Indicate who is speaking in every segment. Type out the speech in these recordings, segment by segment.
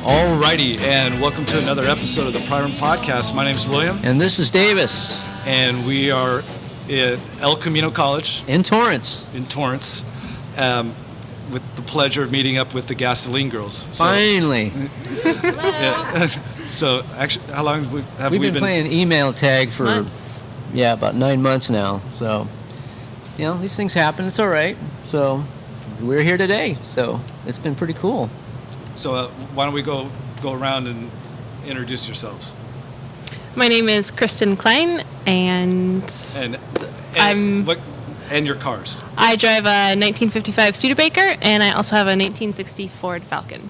Speaker 1: Alrighty, and welcome to another episode of the Primer Podcast. My name is William.
Speaker 2: And this is Davis.
Speaker 1: And we are at El Camino College.
Speaker 2: In Torrance.
Speaker 1: With the pleasure of meeting up with the Gasoline Girls.
Speaker 2: Finally.
Speaker 1: Yeah. So, actually, how long have we been
Speaker 2: playing email tag for,
Speaker 3: months.
Speaker 2: About 9 months now. So, these things happen. It's all right. So, we're here today. So, it's been pretty cool.
Speaker 1: So, why don't we go around and introduce yourselves?
Speaker 3: My name is Kristen Klein, and
Speaker 1: your cars.
Speaker 3: I drive a 1955 Studebaker, and I also have a 1960 Ford Falcon.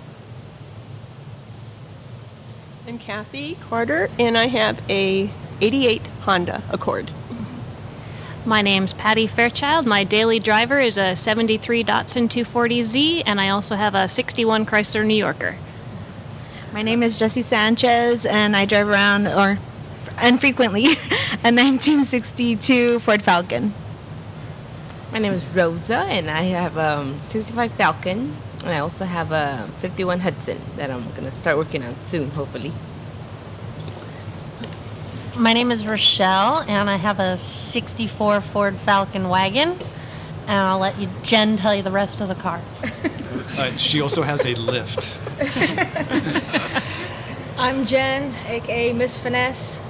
Speaker 4: I'm Kathy Carter, and I have a 88 Honda Accord.
Speaker 5: My name's Patty Fairchild. My daily driver is a 73 Datsun 240Z, and I also have a 61 Chrysler New Yorker.
Speaker 6: My name is Jessie Sanchez, and I drive around, infrequently, a 1962 Ford Falcon.
Speaker 7: My name is Rosa, and I have a 65 Falcon, and I also have a 51 Hudson that I'm going to start working on soon, hopefully.
Speaker 8: My name is Rochelle, and I have a 64 Ford Falcon wagon, and I'll let Jen tell you the rest of the cars.
Speaker 1: She also has a lift.
Speaker 9: I'm Jen, aka Miss Finesse.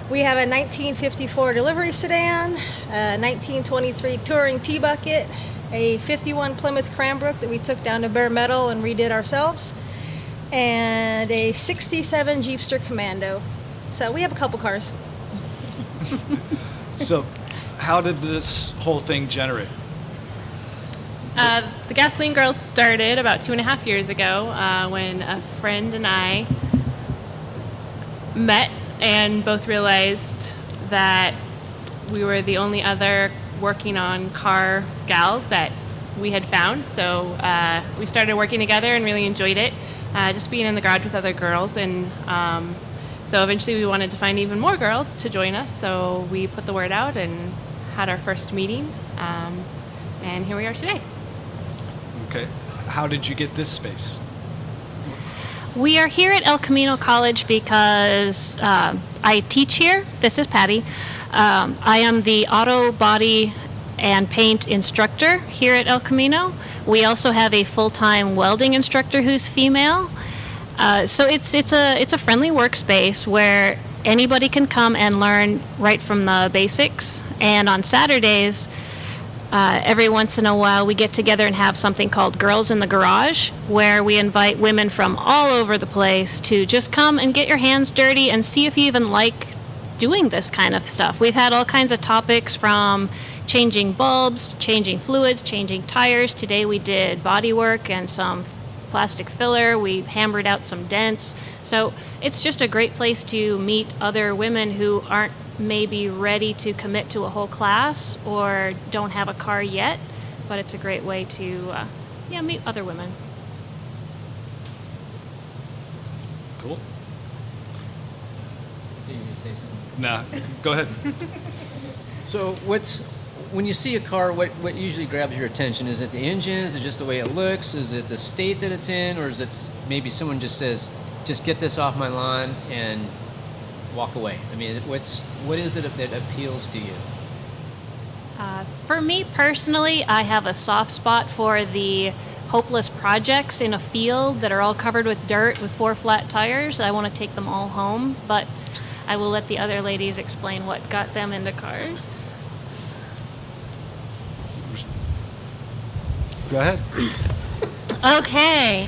Speaker 9: We have a 1954 delivery sedan, a 1923 touring T-Bucket, a 51 Plymouth Cranbrook that we took down to bare metal and redid ourselves, and a 67 Jeepster Commando. So we have a couple cars.
Speaker 1: So how did this whole thing generate?
Speaker 3: The Gasoline Girls started about 2.5 years ago when a friend and I met and both realized that we were the only other working on car gals that we had found. So we started working together and really enjoyed it, just being in the garage with other girls. And so eventually we wanted to find even more girls to join us. So we put the word out and had our first meeting. And here we are today.
Speaker 1: Okay. How did you get this space?
Speaker 5: We are here at El Camino College because I teach here. This is Patty. I am the auto, body, and paint instructor here at El Camino. We also have a full-time welding instructor who's female. So it's a friendly workspace where anybody can come and learn right from the basics. And on Saturdays, every once in a while, we get together and have something called Girls in the Garage, where we invite women from all over the place to just come and get your hands dirty and see if you even like doing this kind of stuff. We've had all kinds of topics from changing bulbs, changing fluids, changing tires. Today we did body work and some plastic filler. We hammered out some dents. So it's just a great place to meet other women who aren't maybe ready to commit to a whole class or don't have a car yet, but it's a great way to meet other women.
Speaker 1: Cool.
Speaker 2: Did you say something?
Speaker 1: Nah, go ahead.
Speaker 2: So when you see a car, what usually grabs your attention? Is it the engine? Is it just the way it looks? Is it the state that it's in? Or is it maybe someone just says, just get this off my lawn and walk away? I mean, what is it that appeals to you?
Speaker 5: For me personally, I have a soft spot for the hopeless projects in a field that are all covered with dirt with 4 flat tires. I want to take them all home, but I will let the other ladies explain what got them into cars.
Speaker 1: Go ahead.
Speaker 8: Okay,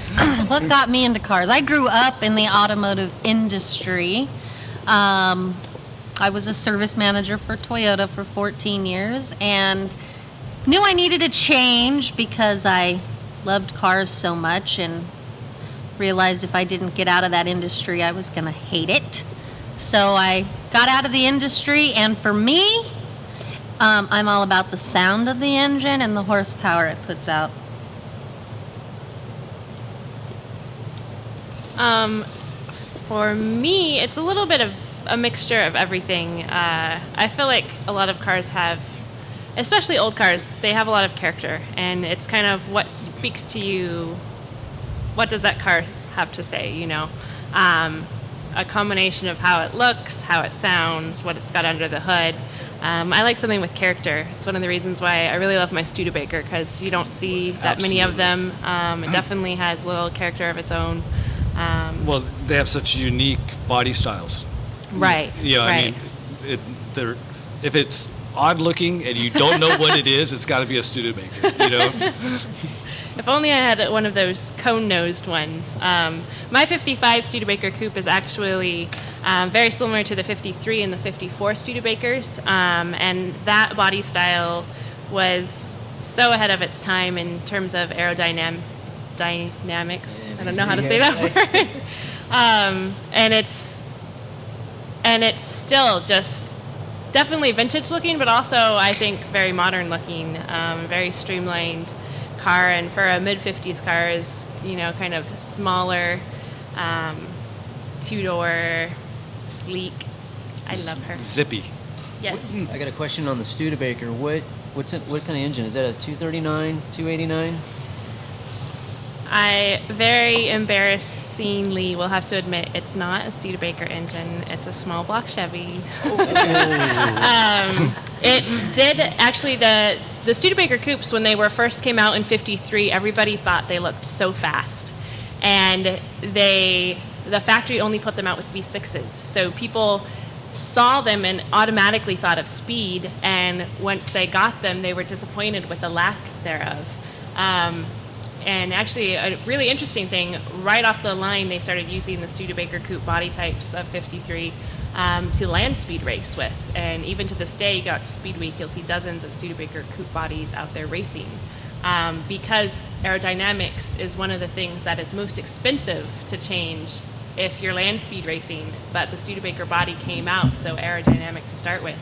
Speaker 8: what got me into cars? I grew up in the automotive industry. I was a service manager for Toyota for 14 years and knew I needed a change because I loved cars so much and realized if I didn't get out of that industry, I was going to hate it. So I got out of the industry, and for me, I'm all about the sound of the engine and the horsepower it puts out.
Speaker 3: For me, it's a little bit of a mixture of everything. I feel like a lot of cars have, especially old cars, they have a lot of character, and it's kind of what speaks to you. What does that car have to say. A combination of how it looks, how it sounds, what it's got under the hood. I like something with character. It's one of the reasons why I really love my Studebaker, because you don't see that many of them. It definitely has a little character of its own.
Speaker 1: Well, they have such unique body styles.
Speaker 3: Right.
Speaker 1: I mean, if it's odd looking and you don't know what it is, it's got to be a Studebaker.
Speaker 3: If only I had one of those cone-nosed ones. My 55 Studebaker coupe is actually very similar to the 53 and the 54 Studebakers, and that body style was so ahead of its time in terms of aerodynamics. I don't know how to say that word. And it's still just definitely vintage looking, but also I think very modern looking, very streamlined car. And for a mid-50s car is, kind of smaller, two-door, sleek. I love her.
Speaker 1: Zippy.
Speaker 3: Yes.
Speaker 2: I got a question on the Studebaker. What kind of engine? Is that a 239, 289?
Speaker 3: I very embarrassingly will have to admit it's not a Studebaker engine. It's a small block Chevy. It did actually, the Studebaker coupes, when they first came out in 53, everybody thought they looked so fast. And the factory only put them out with V6s. So people saw them and automatically thought of speed. And once they got them, they were disappointed with the lack thereof. And actually, a really interesting thing, right off the line, they started using the Studebaker coupe body types of 53 to land speed race with. And even to this day, you go out to Speed Week, you'll see dozens of Studebaker coupe bodies out there racing. Because aerodynamics is one of the things that is most expensive to change if you're land speed racing, but the Studebaker body came out so aerodynamic to start with.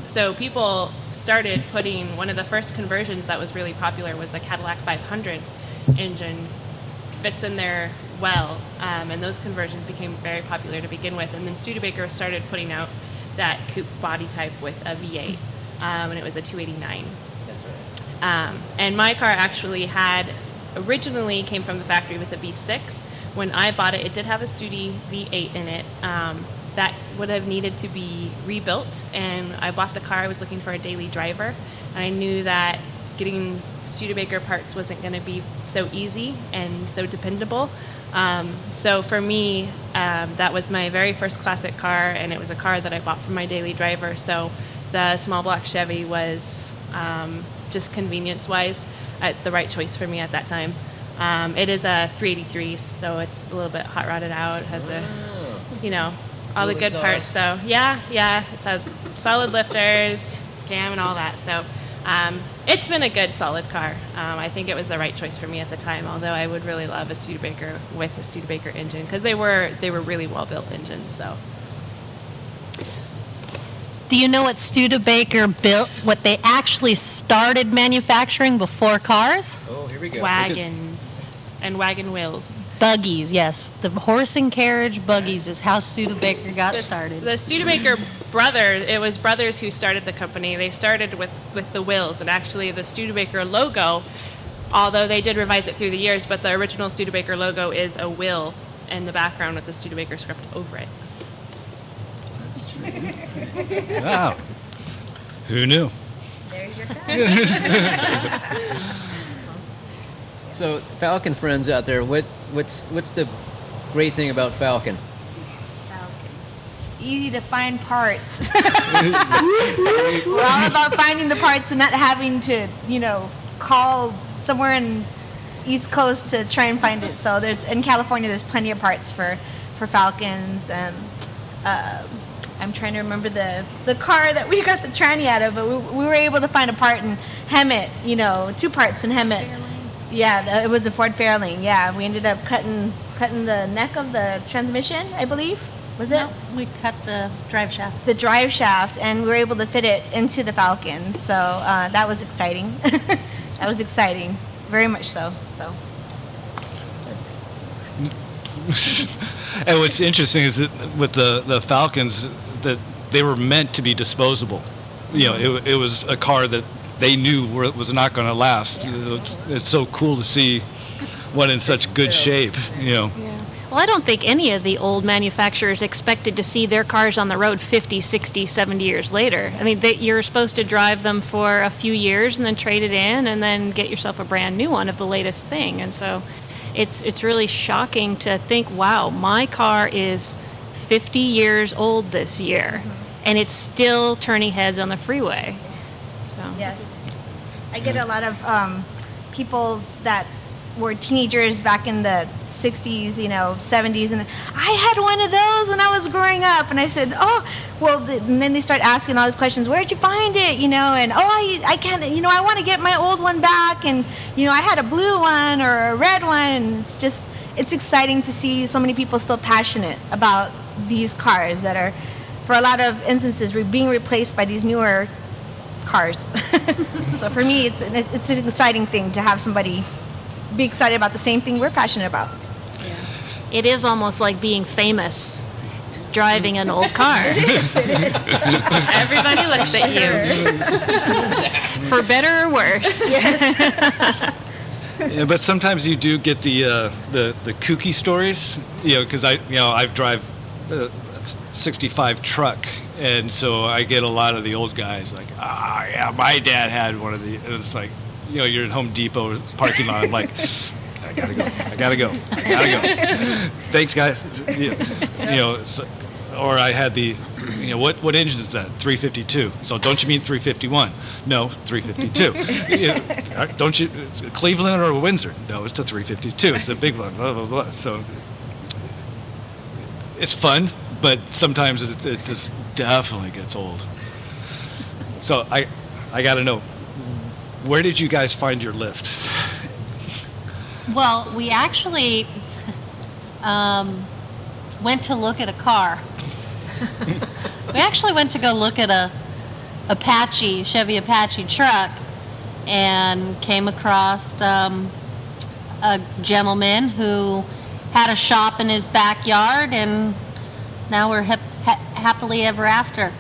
Speaker 3: So people started putting, one of the first conversions that was really popular was a Cadillac 500 engine, fits in there well, and those conversions became very popular to begin with. And then Studebaker started putting out that coupe body type with a V8, and it was a 289.
Speaker 2: That's right.
Speaker 3: And my car actually originally came from the factory with a V6. When I bought it, it did have a Studi V8 in it. That would have needed to be rebuilt, and I bought the car. I was looking for a daily driver, and I knew that getting Studebaker parts wasn't going to be so easy and so dependable. So for me, that was my very first classic car, and it was a car that I bought for my daily driver. So the small block Chevy was just convenience-wise the right choice for me at that time. It is a 383, so it's a little bit hot rodded out. It has all the good parts. So yeah, it has solid lifters, cam, and all that. So it's been a good, solid car. I think it was the right choice for me at the time. Although I would really love a Studebaker with a Studebaker engine, because they were really well built engines. So.
Speaker 8: Do you know what Studebaker built, what they actually started manufacturing before cars?
Speaker 2: Oh, here we go.
Speaker 3: Wagons and wagon wheels.
Speaker 8: Buggies, yes. The horse and carriage buggies is how Studebaker got started.
Speaker 3: The Studebaker it was brothers who started the company. They started with the wheels, and actually the Studebaker logo, although they did revise it through the years, but the original Studebaker logo is a wheel in the background with the Studebaker script over it.
Speaker 1: Wow. Who knew?
Speaker 6: There's your fact.
Speaker 2: So, Falcon friends out there, what's the great thing about Falcon?
Speaker 6: Falcons. Easy to find parts. We're all about finding the parts and not having to, call somewhere in East Coast to try and find it. So in California, there's plenty of parts for Falcons. I'm trying to remember the car that we got the tranny out of, but we were able to find a part in Hemet, 2 parts in Hemet. Yeah, it was a Ford Fairlane. Yeah, we ended up cutting the neck of the transmission, I believe. Was it?
Speaker 8: No, we cut the drive shaft.
Speaker 6: The drive shaft, and we were able to fit it into the Falcon. So that was exciting. That was exciting, very much so. So.
Speaker 1: And what's interesting is that with the Falcons, that they were meant to be disposable. It was a car that they knew was not going to last.
Speaker 6: Yeah.
Speaker 1: It's so cool to see one in such good shape, you know.
Speaker 5: Well, I don't think any of the old manufacturers expected to see their cars on the road 50, 60, 70 years later. I mean, you're supposed to drive them for a few years and then trade it in and then get yourself a brand new one of the latest thing. And so it's really shocking to think, wow, my car is 50 years old this year and it's still turning heads on the freeway. So.
Speaker 6: Yes. I get a lot of people that were teenagers back in the 60s, 70s, and I had one of those when I was growing up. And I said, oh, well, and then they start asking all these questions. Where'd you find it? And I can't, I want to get my old one back. And, I had a blue one or a red one. And it's exciting to see so many people still passionate about these cars that are, for a lot of instances, being replaced by these newer cars. So for me, it's an exciting thing to have somebody be excited about the same thing we're passionate about.
Speaker 5: It is almost like being famous driving an old car.
Speaker 9: It is.
Speaker 5: Everybody looks at you. For better or worse.
Speaker 9: Yes.
Speaker 1: Yeah, but sometimes you do get the kooky stories, because I drive a 65 truck, and so I get a lot of the old guys like, yeah, my dad had one of these. It's like, you're in Home Depot parking lot. I'm like, I gotta go. Thanks, guys. So, or I had the, what engine is that? 352. So don't you mean 351? No, 352. Don't you, Cleveland or Windsor? No, it's a 352. It's a big one. Blah blah blah. So it's fun, but sometimes it just definitely gets old. So I gotta know. Where did you guys find your lift?
Speaker 8: Well, we actually went to look at a car. We actually went to go look at a Chevy Apache truck, and came across a gentleman who had a shop in his backyard, and now we're happily ever after.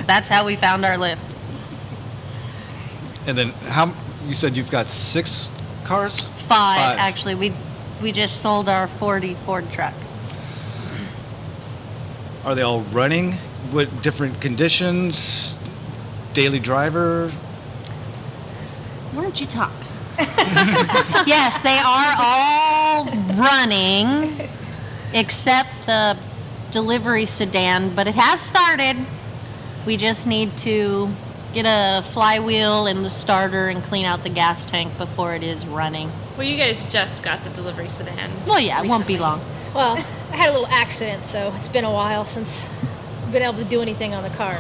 Speaker 8: That's how we found our lift.
Speaker 1: And then you said you've got 6 cars?
Speaker 8: Five. Actually. We just sold our 40 Ford truck.
Speaker 1: Are they all running? What different conditions? Daily driver?
Speaker 8: Why don't you talk? Yes, they are all running except the delivery sedan, but it has started. We just need to get a flywheel and the starter and clean out the gas tank before it is running.
Speaker 3: Well, you guys just got the delivery sedan.
Speaker 8: Well, yeah, it won't be long.
Speaker 9: Well, I had a little accident, so it's been a while since I've been able to do anything on the car.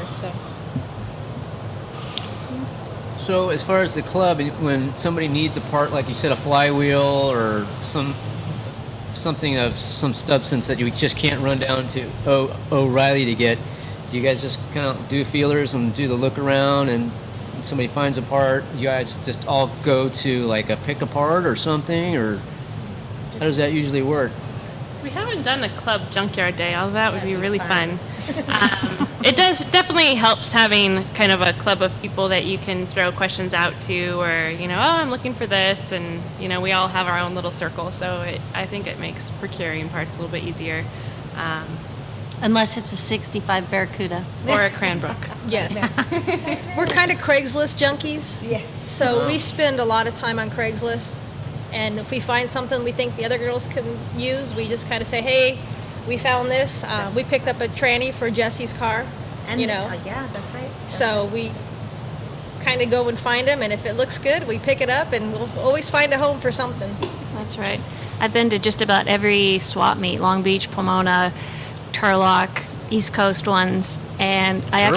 Speaker 2: So as far as the club, when somebody needs a part, like you said, a flywheel or something of some substance that you just can't run down to O'Reilly to get, do you guys just kind of do feelers and do the look around, and when somebody finds a part, you guys just all go to like a pick apart or something, or how does that usually work?
Speaker 3: We haven't done a club junkyard day, although that would be really fun. It definitely helps having kind of a club of people that you can throw questions out to, or I'm looking for this, and we all have our own little circle, so I think it makes procuring parts a little bit easier.
Speaker 8: Unless it's a 65 Barracuda.
Speaker 3: Or a Cranbrook.
Speaker 9: Yes. We're kind of Craigslist junkies.
Speaker 6: Yes.
Speaker 9: So we spend a lot of time on Craigslist. And if we find something we think the other girls can use, we just kind of say, hey, we found this. We picked up a tranny for Jesse's car.
Speaker 6: And yeah, that's right.
Speaker 9: So we kind of go and find them. And if it looks good, we pick it up, and we'll always find a home for something.
Speaker 5: That's right. I've been to just about every swap meet, Long Beach, Pomona, Turlock, East Coast ones, and I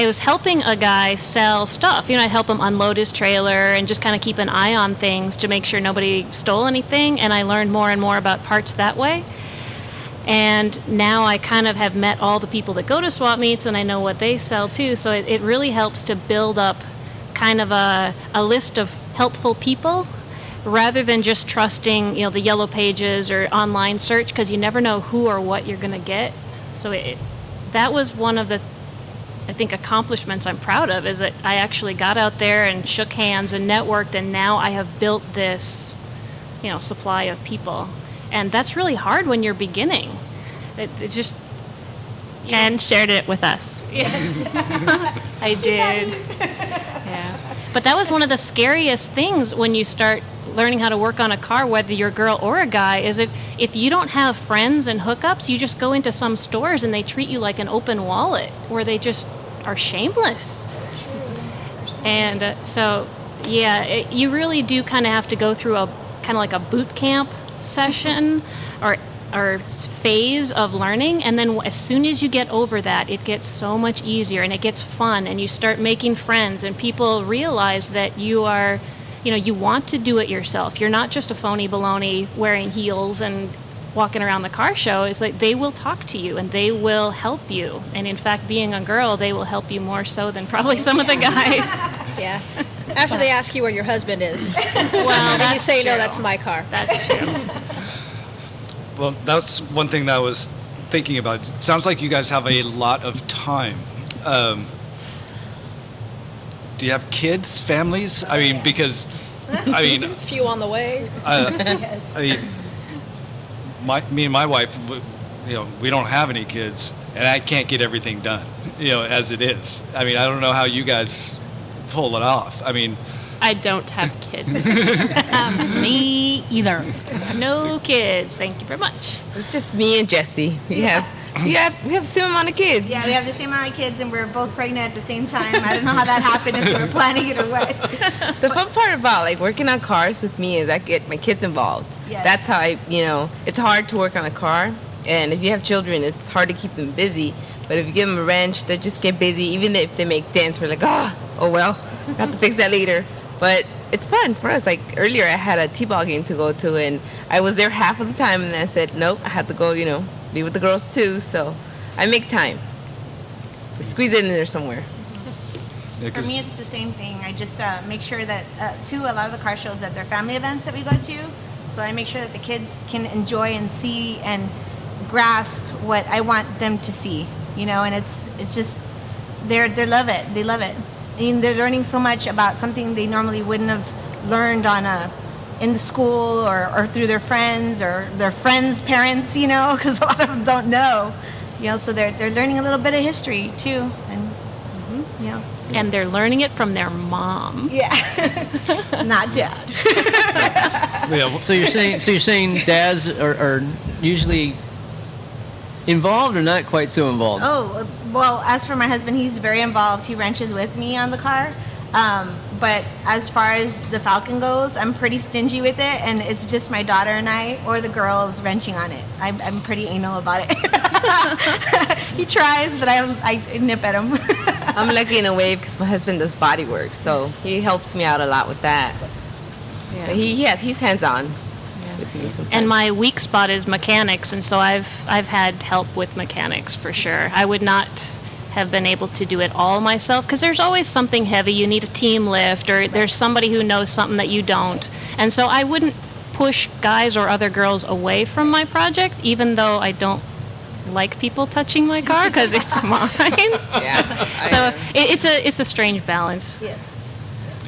Speaker 5: was helping a guy sell stuff. I'd help him unload his trailer and just kind of keep an eye on things to make sure nobody stole anything, and I learned more and more about parts that way. And now I kind of have met all the people that go to swap meets, and I know what they sell too, so it really helps to build up kind of a list of helpful people, rather than just trusting, the yellow pages or online search, because you never know who or what you're going to get. So that was one of the I think accomplishments I'm proud of is that I actually got out there and shook hands and networked, and now I have built this, supply of people. And that's really hard when you're beginning. It just
Speaker 3: And shared it with us.
Speaker 5: Yes, I did. Yeah, but that was one of the scariest things when you start learning how to work on a car, whether you're a girl or a guy, is if you don't have friends and hookups, you just go into some stores and they treat you like an open wallet, where they just are shameless. And you really do kind of have to go through a kind of like a boot camp session or phase of learning, and then as soon as you get over that, it gets so much easier and it gets fun, and you start making friends, and people realize that you are, you want to do it yourself. You're not just a phony baloney wearing heels and walking around the car show. It's like they will talk to you and they will help you, and in fact, being a girl, they will help you more so than probably some of the guys.
Speaker 9: Yeah. After they ask you where your husband is.
Speaker 5: Well,
Speaker 9: and you say,
Speaker 5: true.
Speaker 9: no, that's my car.
Speaker 5: That's true.
Speaker 1: Well, that's one thing that I was thinking about. It sounds like you guys have a lot of time. Do you have kids, families? I mean, because,
Speaker 9: A few on the way.
Speaker 6: Yes.
Speaker 1: Me and my wife, we don't have any kids, and I can't get everything done, as it is. I mean, I don't know how you guys pull it off. I mean,
Speaker 3: I don't have kids.
Speaker 8: Me either.
Speaker 5: No kids. Thank you very much.
Speaker 7: It's just me and Jesse. We have the same amount of kids.
Speaker 6: Yeah, we have the same amount of kids, and we're both pregnant at the same time. I don't know how that happened, if we were planning it or what.
Speaker 7: The fun part about working on cars with me is I get my kids involved.
Speaker 6: Yes.
Speaker 7: That's how it's hard to work on a car, and if you have children, it's hard to keep them busy. But if you give them a wrench, they just get busy. Even if they make dents, we're like, oh well, I have to fix that later. But it's fun for us. Like earlier, I had a t-ball game to go to, and I was there half of the time, and I said, nope, I have to go, be with the girls too. So I make time. Squeeze it in there somewhere.
Speaker 1: yeah,
Speaker 6: For
Speaker 1: 'cause-
Speaker 6: me, it's the same thing. I just make sure that, a lot of the car shows that they're family events that we go to. So I make sure that the kids can enjoy and see and grasp what I want them to see. And it's just, they love it. They love it. I mean, they're learning so much about something they normally wouldn't have learned in the school or through their friends or their friends' parents, because a lot of them don't know. So they're learning a little bit of history too, and so-
Speaker 5: And they're learning it from their mom.
Speaker 6: yeah, not dad.
Speaker 1: yeah,
Speaker 2: So you're saying dads are usually involved or not quite so involved?
Speaker 6: Oh, well, as for my husband, he's very involved. He wrenches with me on the car. But as far as the Falcon goes, I'm pretty stingy with it, and it's just my daughter and I, or the girls wrenching on it. I'm pretty anal about it. He tries, but I nip at him.
Speaker 7: I'm lucky in a way because my husband does body work, so he helps me out a lot with that.
Speaker 5: Yeah.
Speaker 7: But he's hands-on with me sometimes.
Speaker 5: And my weak spot is mechanics, and so I've had help with mechanics for sure. I would not have been able to do it all myself because there's always something heavy. You need a team lift, or there's somebody who knows something that you don't. And so I wouldn't push guys or other girls away from my project, even though I don't like people touching my car because it's mine.
Speaker 7: Yeah.
Speaker 5: So it's a strange balance.
Speaker 6: Yes.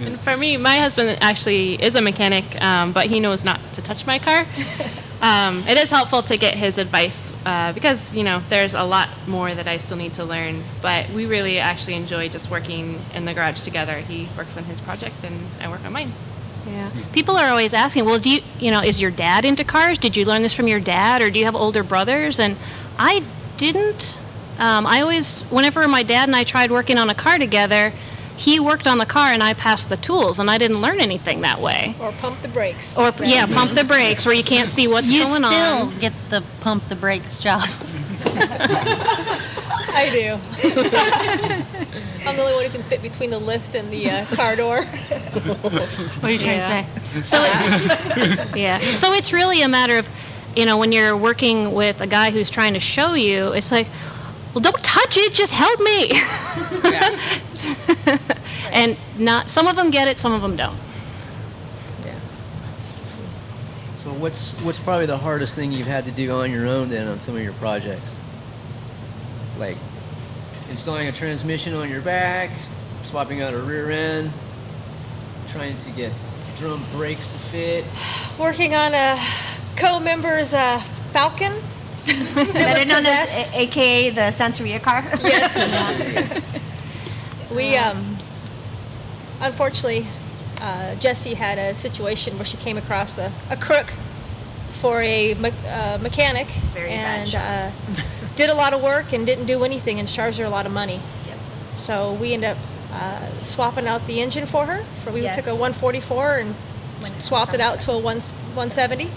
Speaker 3: And for me, my husband actually is a mechanic, but he knows not to touch my car. It is helpful to get his advice because, there's a lot more that I still need to learn. But we really actually enjoy just working in the garage together. He works on his project and I work on mine.
Speaker 5: Yeah. People are always asking, well, is your dad into cars? Did you learn this from your dad, or do you have older brothers? And I didn't. I always, whenever my dad and I tried working on a car together, he worked on the car and I passed the tools, and I didn't learn anything that way.
Speaker 9: Or pump the brakes.
Speaker 5: Or pump the brakes where you can't see what's
Speaker 8: You
Speaker 5: going
Speaker 8: still
Speaker 5: on.
Speaker 8: get the pump the brakes job.
Speaker 9: I do. I'm the only one who can fit between the lift and the car door.
Speaker 8: What are you trying to say?
Speaker 5: So yeah. So it's really a matter of, when you're working with a guy who's trying to show you, it's like, well, don't touch it, just help me. And some of them get it, some of them don't.
Speaker 7: Yeah.
Speaker 2: So what's probably the hardest thing you've had to do on your own then on some of your projects? Like, installing a transmission on your back, swapping out a rear end, trying to get drum brakes to fit.
Speaker 9: Working on a co-member's Falcon.
Speaker 6: Better known as AKA the Santeria car.
Speaker 9: Yes. We unfortunately, Jessie had a situation where she came across a crook for a mechanic,
Speaker 6: Very bad
Speaker 9: and did a lot of work and didn't do anything and charged her a lot of money.
Speaker 6: Yes.
Speaker 9: So we ended up swapping out the engine for her. We
Speaker 6: Yes.
Speaker 9: took a 144 and swapped it out to a 170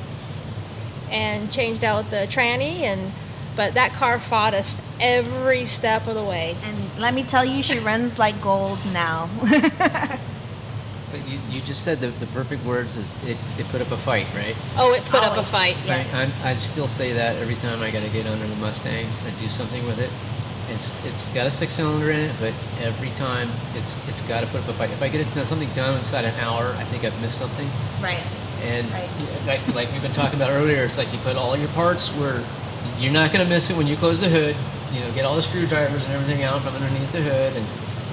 Speaker 9: and changed out the tranny, but that car fought us every step of the way.
Speaker 6: And let me tell you, she runs like gold now.
Speaker 2: But you just said the perfect words is it put up a fight, right?
Speaker 9: Oh, it put up a
Speaker 6: Always.
Speaker 9: fight.
Speaker 6: Yes.
Speaker 2: I'd still say that every time I got to get under the Mustang, I do something with it. It's got a 6-cylinder in it, but every time it's got to put up a fight. If I get something done inside an hour, I think I've missed something.
Speaker 6: Right.
Speaker 2: And
Speaker 6: Right.
Speaker 2: like we've been talking about earlier, it's like you put all your parts where you're not going to miss it when you close the hood. Get all the screwdrivers and everything out from underneath the hood, and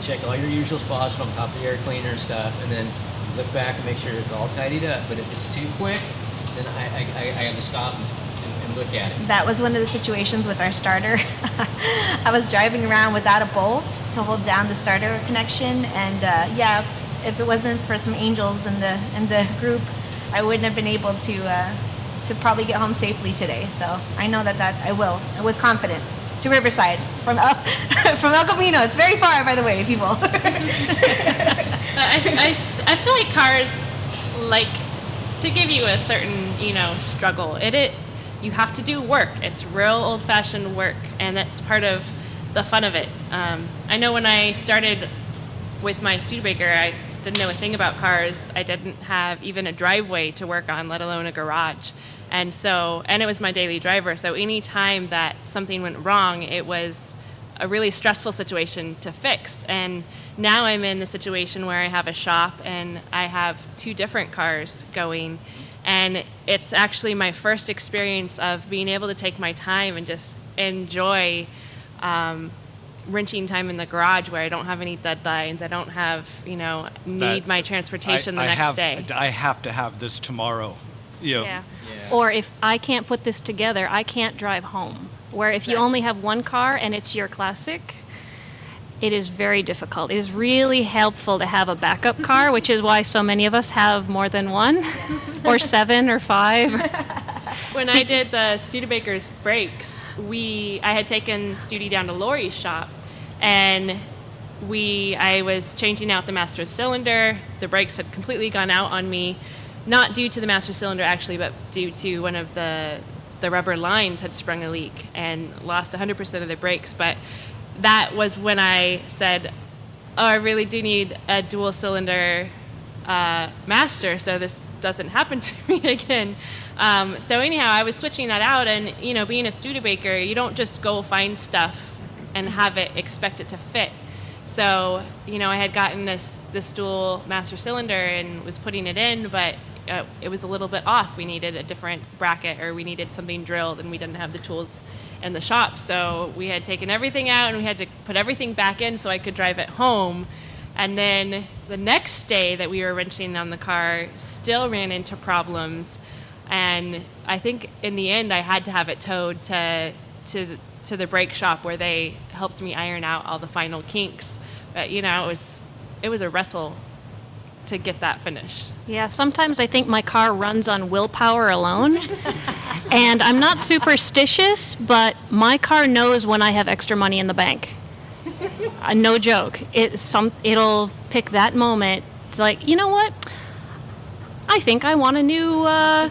Speaker 2: check all your usual spots from top of the air cleaner and stuff, and then look back and make sure it's all tidied up. But if it's too quick, then I have to stop and look at it.
Speaker 6: That was one of the situations with our starter. I was driving around without a bolt to hold down the starter connection, and if it wasn't for some angels in the group, I wouldn't have been able to probably get home safely today. So I know that I will, with confidence, to Riverside from El Camino. It's very far, by the way, people.
Speaker 3: I feel like cars, like, to give you a certain, struggle, you have to do work. It's real old-fashioned work, and that's part of the fun of it. I know when I started with my Studebaker, I didn't know a thing about cars. I didn't have even a driveway to work on, let alone a garage. And it was my daily driver, so any time that something went wrong, it was a really stressful situation to fix. And now I'm in the situation where I have a shop and I have 2 different cars going, and it's actually my first experience of being able to take my time and just enjoy wrenching time in the garage where I don't have any deadlines. I don't have, need my transportation the next day.
Speaker 1: I have to have this tomorrow.
Speaker 3: Yeah.
Speaker 5: Or if I can't put this together, I can't drive home. Where if you only have one car and it's your classic, it is very difficult. It is really helpful to have a backup car, which is why so many of us have more than one, or 7 or 5.
Speaker 3: When I did the Studebaker's brakes, I had taken Studi down to Lori's shop, and I was changing out the master cylinder. The brakes had completely gone out on me, not due to the master cylinder actually, but due to one of the rubber lines had sprung a leak and lost 100% of the brakes. But that was when I said, oh, I really do need a dual cylinder master so this doesn't happen to me again. So anyhow, I was switching that out, and being a Studebaker, you don't just go find stuff and expect it to fit. So I had gotten this dual master cylinder and was putting it in, but it was a little bit off. We needed a different bracket, or we needed something drilled, and we didn't have the tools in the shop. So we had taken everything out and we had to put everything back in so I could drive it home. And then the next day that we were wrenching on the car, still ran into problems. And I think in the end I had to have it towed to the brake shop where they helped me iron out all the final kinks. But it was a wrestle to get that finished.
Speaker 5: Yeah, sometimes I think my car runs on willpower alone. And I'm not superstitious, but my car knows when I have extra money in the bank. No joke. It'll pick that moment, like, you know what? I think I want a new, I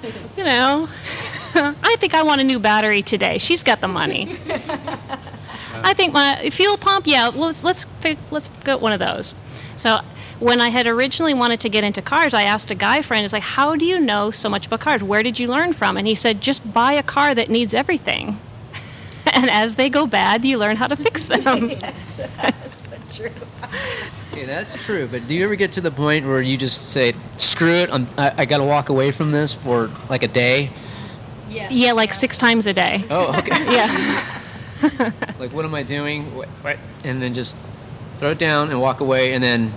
Speaker 5: think I want a new battery today. She's got the money. I think my fuel pump, let's get one of those. So when I had originally wanted to get into cars, I asked a guy friend, it's like, how do you know so much about cars? Where did you learn from? And he said, just buy a car that needs everything. And as they go bad, you learn how to fix them.
Speaker 6: Yes, that's so true.
Speaker 2: Okay, that's true. But do you ever get to the point where you just say, screw it, I got to walk away from this for like a day?
Speaker 9: Yes.
Speaker 5: Yeah, like 6 times a day.
Speaker 2: Oh, okay.
Speaker 5: Yeah.
Speaker 2: Like, what am I doing? What? And then just throw it down and walk away, and then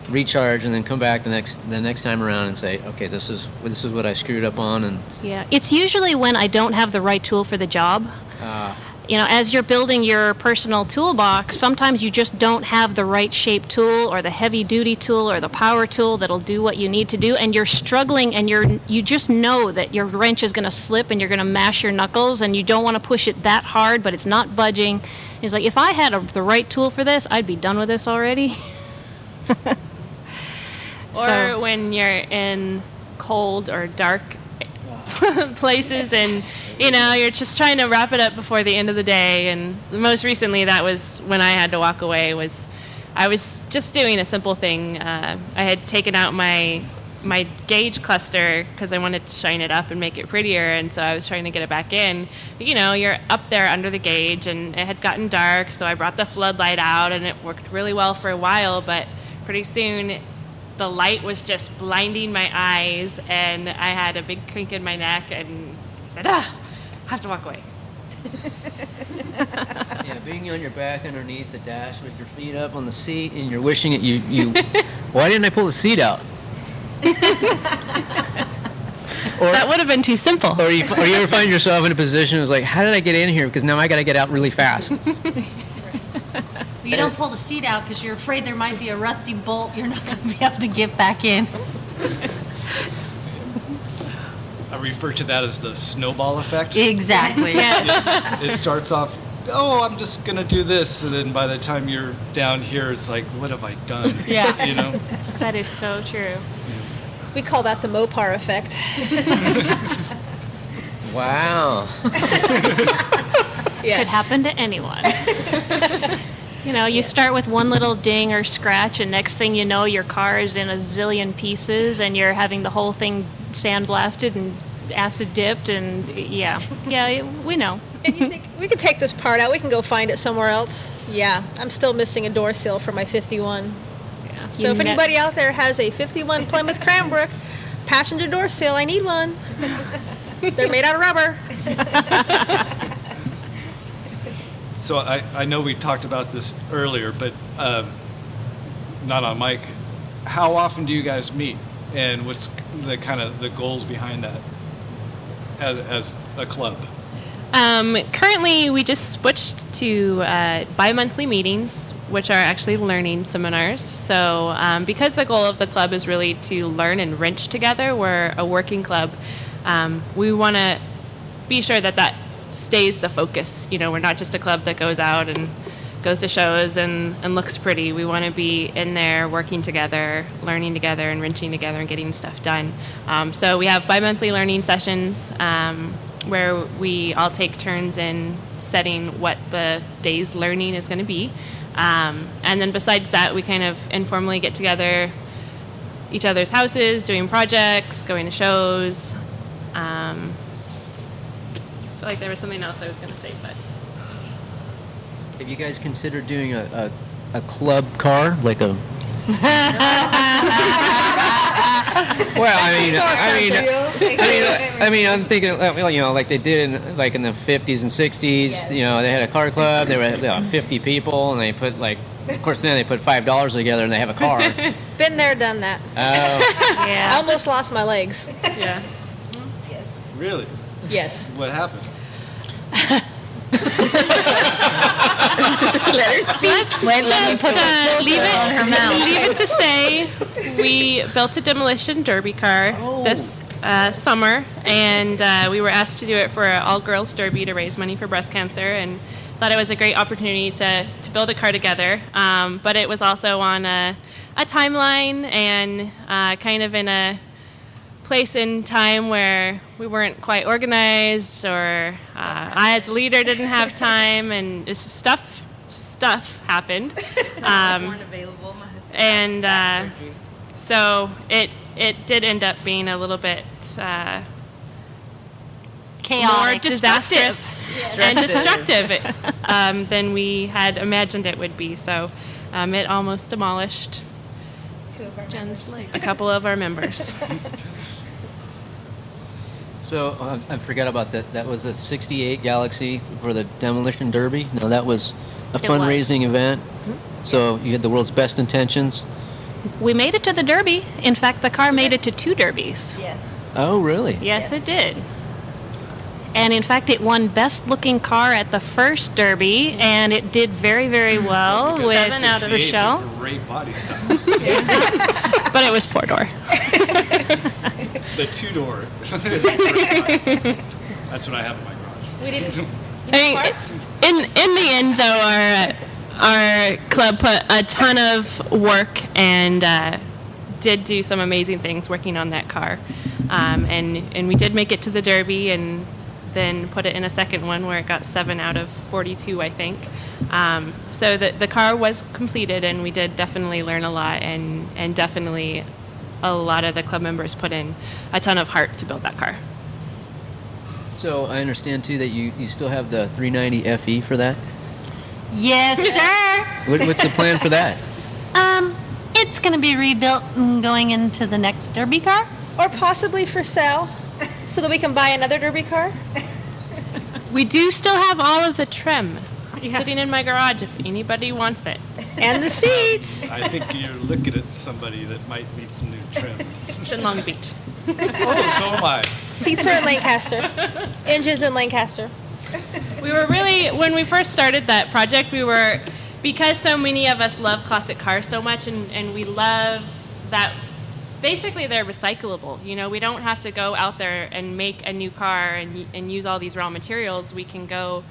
Speaker 2: recharge, and then come back the next time around and say, okay, this is what I screwed up on. And
Speaker 5: Yeah, it's usually when I don't have the right tool for the job. As you're building your personal toolbox, sometimes you just don't have the right shape tool or the heavy duty tool or the power tool that'll do what you need to do, and you're struggling, and you just know that your wrench is going to slip and you're going to mash your knuckles, and you don't want to push it that hard, but it's not budging. It's like, if I had the right tool for this, I'd be done with this already.
Speaker 3: Or when you're in cold or dark places and you're just trying to wrap it up before the end of the day. And most recently, that was when I had to walk away. I was just doing a simple thing. I had taken out my gauge cluster because I wanted to shine it up and make it prettier, and so I was trying to get it back in. But, you're up there under the gauge, and it had gotten dark, so I brought the floodlight out, and it worked really well for a while, but pretty soon the light was just blinding my eyes, and I had a big crink in my neck, and I said, I have to walk away.
Speaker 2: yeah, being on your back underneath the dash with your feet up on the seat, and you're wishing it you why didn't I pull the seat out?
Speaker 3: That would have been too simple.
Speaker 2: Or you ever find yourself in a position it's like, how did I get in here? Because now I got to get out really fast.
Speaker 8: You don't pull the seat out because you're afraid there might be a rusty bolt you're not going to be able to get back in.
Speaker 1: I refer to that as the snowball effect.
Speaker 8: Exactly.
Speaker 3: Yes.
Speaker 1: It starts off, I'm just going to do this. And then by the time you're down here, it's like, what have I done?
Speaker 8: Yeah.
Speaker 3: That is so true.
Speaker 9: We call that the Mopar effect.
Speaker 2: Wow.
Speaker 5: Could happen to anyone. You start with one little ding or scratch, and next thing you know, your car is in a zillion pieces, and you're having the whole thing sandblasted and acid dipped, and yeah, we know.
Speaker 9: And you think, we could take this part out, we can go find it somewhere else. Yeah, I'm still missing a door sill for my 51.
Speaker 5: Yeah.
Speaker 9: So if anybody out there has a 51 Plymouth Cranbrook passenger door sill, I need one. They're made out of rubber.
Speaker 1: So I know we talked about this earlier, but not on mic. How often do you guys meet, and what's the kind of the goals behind that as a club?
Speaker 3: Currently, we just switched to bi-monthly meetings, which are actually learning seminars. So because the goal of the club is really to learn and wrench together, we're a working club. We want to be sure that stays the focus. We're not just a club that goes out and goes to shows and looks pretty. We want to be in there working together, learning together, and wrenching together and getting stuff done. So we have bi-monthly learning sessions where we all take turns in setting what the day's learning is going to be. And then besides that, we kind of informally get together each other's houses, doing projects, going to shows. I feel like there was something else I was going to say, but...
Speaker 2: Have you guys considered doing a club car, like a... Well, I'm thinking, like they did in the 50s and 60s.
Speaker 6: Yes.
Speaker 2: They had a car club. There were 50 people, and they put of course, then they put $5 together, and they have a car.
Speaker 9: Been there, done that.
Speaker 2: Oh,
Speaker 5: Yeah.
Speaker 9: I almost lost my legs.
Speaker 3: Yeah.
Speaker 6: Yes.
Speaker 1: Really?
Speaker 9: Yes.
Speaker 1: What happened?
Speaker 7: Let her speak.
Speaker 3: Just leave it to say we built a demolition derby car this summer, and we were asked to do it for an all-girls derby to raise money for breast cancer, and thought it was a great opportunity to build a car together. But it was also on a timeline and kind of in a place in time where we weren't quite organized, or I as a leader didn't have time, and just stuff happened.
Speaker 7: Weren't available. My husband.
Speaker 3: And so it did end up being a little bit more
Speaker 8: Chaotic.
Speaker 3: disastrous and destructive than we had imagined it would be. So it almost demolished
Speaker 9: Two of our
Speaker 5: Jen's legs.
Speaker 3: a couple of our members.
Speaker 2: So I forgot about that. That was a '68 Galaxy for the Demolition Derby. No, that was a
Speaker 5: It was.
Speaker 2: fundraising event. So you had the world's best intentions.
Speaker 5: We made it to the Derby. In fact, the car made it to 2 derbies.
Speaker 6: Yes.
Speaker 2: Oh, really?
Speaker 5: Yes, it did. And in fact, it won Best Looking Car at the first Derby, and it did very, very well with
Speaker 3: 7 out of
Speaker 1: 68 's a
Speaker 5: Rochelle.
Speaker 1: Great body style.
Speaker 5: But it was 4-door.
Speaker 1: The 2-door. That's what I have in my garage.
Speaker 9: We didn't.
Speaker 10: In the end, though, our club put a ton of work
Speaker 3: and did do some amazing things working on that car. And we did make it to the Derby and then put it in a second one where it got 7 out of 42, I think. So the car was completed, and we did definitely learn a lot, and definitely a lot of the club members put in a ton of heart to build that car.
Speaker 2: So I understand too that you still have the 390 FE for that.
Speaker 8: Yes, sir.
Speaker 2: What's the plan for that?
Speaker 8: It's going to be rebuilt and going into the next Derby car.
Speaker 9: Or possibly for sale, so that we can buy another Derby car.
Speaker 3: We do still have all of the trim sitting in my garage if anybody wants it.
Speaker 9: And the seats.
Speaker 1: I think you're looking at somebody that might need some new trim.
Speaker 3: It's in Long Beach.
Speaker 1: Oh, so am I.
Speaker 9: Seats are in Lancaster. Engines in Lancaster.
Speaker 3: We were really, when we first started that project, because so many of us love classic cars so much, and we love that basically they're recyclable. You know, we don't have to go out there and make a new car and use all these raw materials. We can go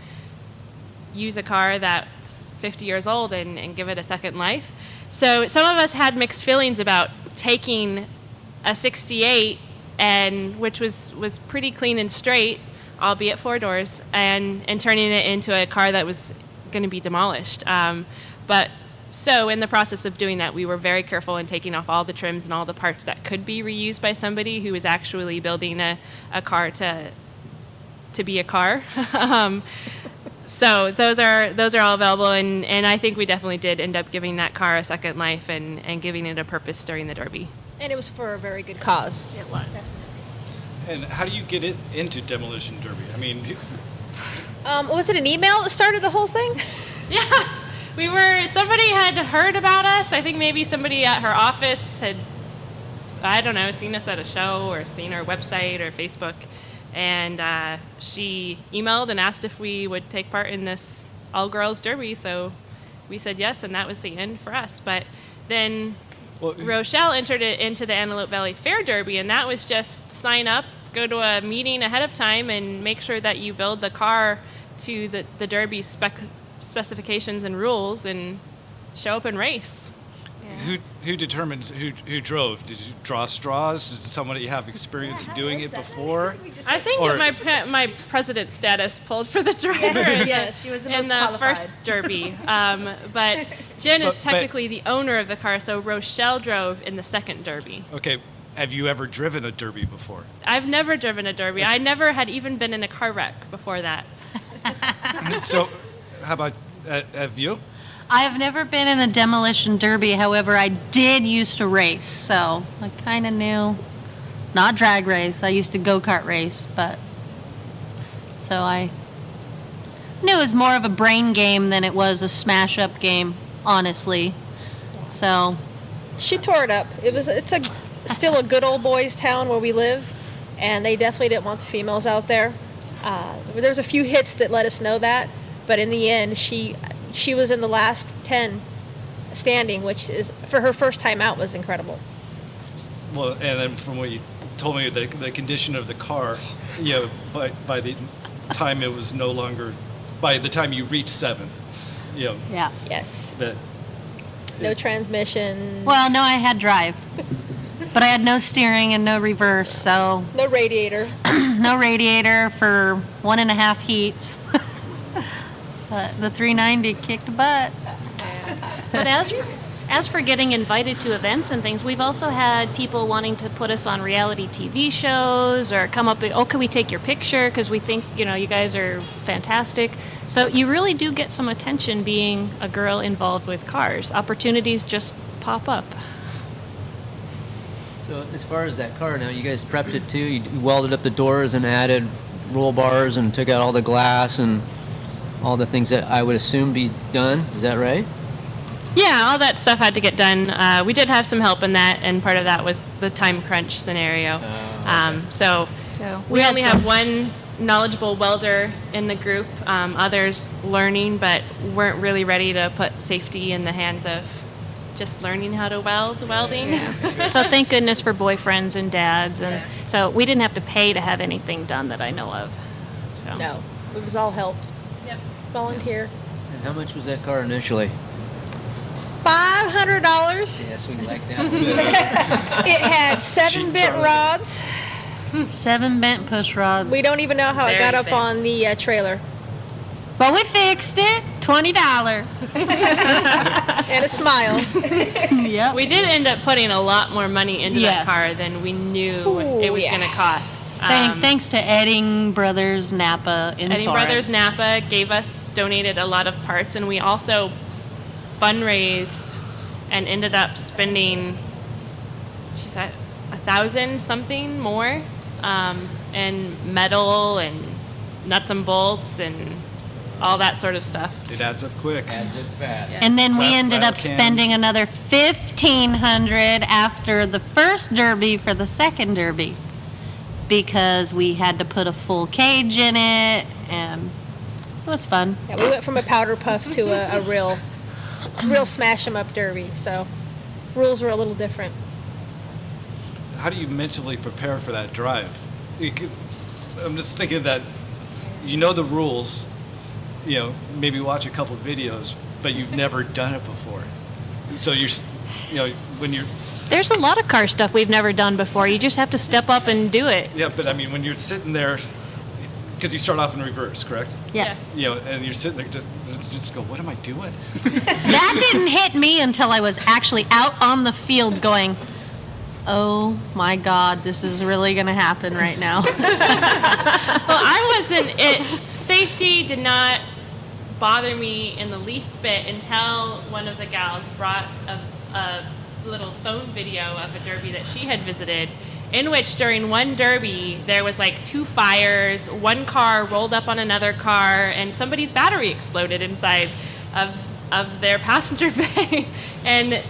Speaker 3: use a car that's 50 years old and give it a second life. So some of us had mixed feelings about taking a 68, which was pretty clean and straight, albeit 4 doors, and turning it into a car that was going to be demolished. So in the process of doing that, we were very careful in taking off all the trims and all the parts that could be reused by somebody who was actually building a car to be a car. So those are all available, and I think we definitely did end up giving that car a second life and giving it a purpose during the Derby.
Speaker 9: And it was for a very good cause.
Speaker 5: It was.
Speaker 1: And how do you get it into Demolition Derby? I mean,
Speaker 9: Was it an email that started the whole thing?
Speaker 3: Yeah, somebody had heard about us. I think maybe somebody at her office had, I don't know, seen us at a show or seen our website or Facebook. And she emailed and asked if we would take part in this all-girls derby. So we said yes, and that was the end for us. But then Rochelle entered it into the Antelope Valley Fair Derby, and that was just sign up, go to a meeting ahead of time, and make sure that you build the car to the Derby specifications and rules, and show up and race.
Speaker 1: who determines who drove? Did you draw straws? Did somebody have experience doing it before?
Speaker 3: I think
Speaker 1: Or-
Speaker 3: that my president status pulled for the driver
Speaker 6: Yes, she was the most
Speaker 3: in the
Speaker 6: qualified.
Speaker 3: first derby. But Jen is
Speaker 1: But-
Speaker 3: technically the owner of the car, so Rochelle drove in the second derby.
Speaker 1: Okay, have you ever driven a derby before?
Speaker 3: I've never driven a derby. I never had even been in a car wreck before that.
Speaker 1: So, how about have you?
Speaker 8: I have never been in a demolition derby. However, I did used to race, so I kind of knew. Not drag race. I used to go-kart race, but so I knew it was more of a brain game than it was a smash-up game, honestly. So
Speaker 9: She tore it up. It's still a good old boys town where we live, and they definitely didn't want the females out there. There's a few hits that let us know that, but in the end, she was in the last 10 standing, which is for her first time out was incredible.
Speaker 1: Well, and then from what you told me, the condition of the car, by the time it was no longer, by the time you reached seventh,
Speaker 8: yeah.
Speaker 9: Yes.
Speaker 1: that
Speaker 9: No transmission.
Speaker 8: Well, no, I had drive, but I had no steering and no reverse, so
Speaker 9: No radiator.
Speaker 8: no radiator for 1.5 heats. But the 390 kicked butt.
Speaker 5: But as for getting invited to events and things, we've also had people wanting to put us on reality TV shows or come up, can we take your picture? Because we think, you guys are fantastic. So you really do get some attention being a girl involved with cars. Opportunities just pop up.
Speaker 2: So as far as that car now, you guys prepped it too? You welded up the doors and added roll bars and took out all the glass and all the things that I would assume be done. Is that right?
Speaker 3: Yeah, all that stuff had to get done. We did have some help in that, and part of that was the time crunch scenario.
Speaker 2: Okay.
Speaker 3: So we
Speaker 5: had
Speaker 3: only
Speaker 5: some-
Speaker 3: have one knowledgeable welder in the group, others learning, but weren't really ready to put safety in the hands of just learning how to welding.
Speaker 5: So thank goodness for boyfriends and dads, and so we didn't have to pay to have anything done that I know of. So.
Speaker 9: No, it was all help.
Speaker 3: Yep.
Speaker 9: Volunteer.
Speaker 2: And how much was that car initially?
Speaker 9: $500.
Speaker 2: Yes, we like that.
Speaker 9: It had 7
Speaker 2: Cheap
Speaker 9: bent
Speaker 2: car.
Speaker 9: rods.
Speaker 8: 7 bent push rods.
Speaker 9: We don't even know how it
Speaker 3: Very
Speaker 9: got up
Speaker 3: bent.
Speaker 9: on the trailer.
Speaker 8: But we fixed it. $20.
Speaker 9: And a smile.
Speaker 8: Yep.
Speaker 3: We did end up putting a lot more money into
Speaker 8: Yes.
Speaker 3: that car than we knew
Speaker 9: Ooh,
Speaker 3: it was
Speaker 9: yeah.
Speaker 3: going to cost.
Speaker 8: Thanks to Edding Brothers Napa in
Speaker 3: Eddie
Speaker 8: Torrance.
Speaker 3: Brothers Napa donated a lot of parts, and we also fundraised and ended up spending, she said, $1,000 something more, and metal and nuts and bolts and all that sort of stuff.
Speaker 1: It adds up quick.
Speaker 2: Adds it fast.
Speaker 8: And then we ended up
Speaker 1: Rattle cans.
Speaker 8: spending another $1,500 after the first derby for the second derby, because we had to put a full cage in it, and it was fun.
Speaker 9: Yeah, we went from a powder puff to a real smash 'em up derby. So rules were a little different.
Speaker 1: How do you mentally prepare for that drive? I'm just thinking that you know the rules, maybe watch a couple videos, but you've never done it before. So when you're,
Speaker 5: There's a lot of car stuff we've never done before. You just have to step up and do it.
Speaker 1: yeah, but I mean, when you're sitting there, because you start off in reverse, correct?
Speaker 8: Yeah.
Speaker 1: And you're sitting there, just go, what am I doing?
Speaker 8: That didn't hit me until I was actually out on the field going, oh my God, this is really going to happen right now.
Speaker 3: Well, safety did not bother me in the least bit until one of the gals brought a little phone video of a derby that she had visited, in which during one derby there was like 2 fires, one car rolled up on another car, and somebody's battery exploded inside of their passenger bay. And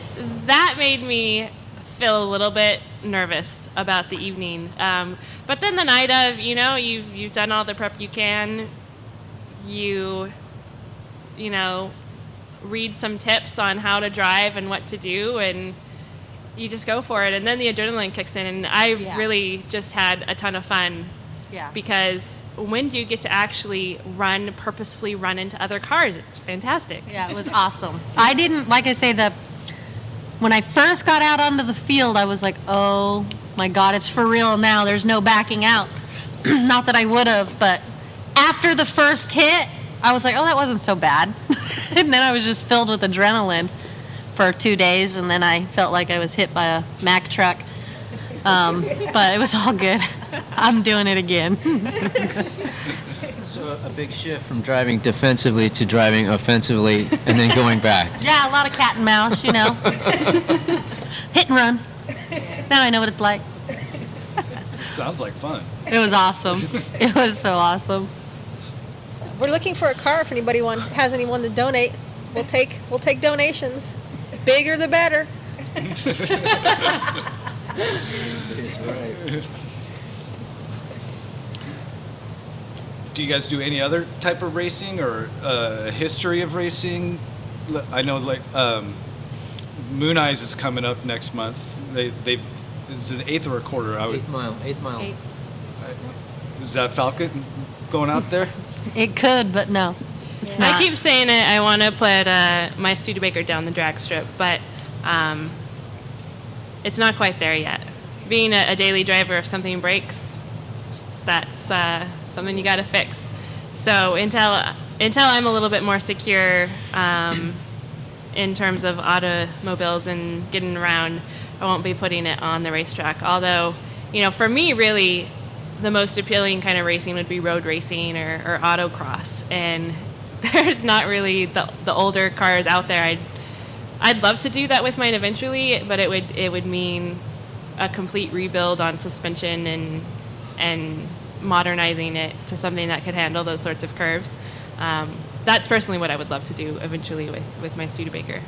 Speaker 3: that made me feel a little bit nervous about the evening. But then the night of, you've done all the prep you can. You read some tips on how to drive and what to do, and you just go for it. And then the adrenaline kicks in, and I really just had a ton of fun.
Speaker 8: Yeah.
Speaker 3: Because when do you get to actually purposefully run into other cars? It's fantastic.
Speaker 8: Yeah, it was awesome. I didn't, like I say, when I first got out onto the field, I was like, oh my God, it's for real now. There's no backing out. Not that I would have, but after the first hit, I was like, oh, that wasn't so bad. And then I was just filled with adrenaline for 2 days, and then I felt like I was hit by a Mack truck. But it was all good. I'm doing it again.
Speaker 2: So a big shift from driving defensively to driving offensively and then going back.
Speaker 8: Yeah, a lot of cat and mouse, Hit and run. Now I know what it's like.
Speaker 1: Sounds like fun.
Speaker 8: It was awesome. It was so awesome.
Speaker 9: We're looking for a car. If anybody has anyone to donate, we'll take donations. Bigger the better.
Speaker 1: Do you guys do any other type of racing or history of racing? I know, Moon Eyes is coming up next month. It's an 8th or a quarter.
Speaker 2: Eighth mile.
Speaker 3: Eight.
Speaker 1: Is that Falcon going out there?
Speaker 8: It could, but no. It's not.
Speaker 3: I keep saying it. I want to put my Studebaker down the drag strip, but it's not quite there yet. Being a daily driver, if something breaks, that's something you got to fix. So until I'm a little bit more secure in terms of automobiles and getting around, I won't be putting it on the racetrack. Although, for me, really, the most appealing kind of racing would be road racing or autocross, and there's not really the older cars out there. I'd love to do that with mine eventually, but it would mean a complete rebuild on suspension and modernizing it to something that could handle those sorts of curves. That's personally what I would love to do eventually with my Studebaker.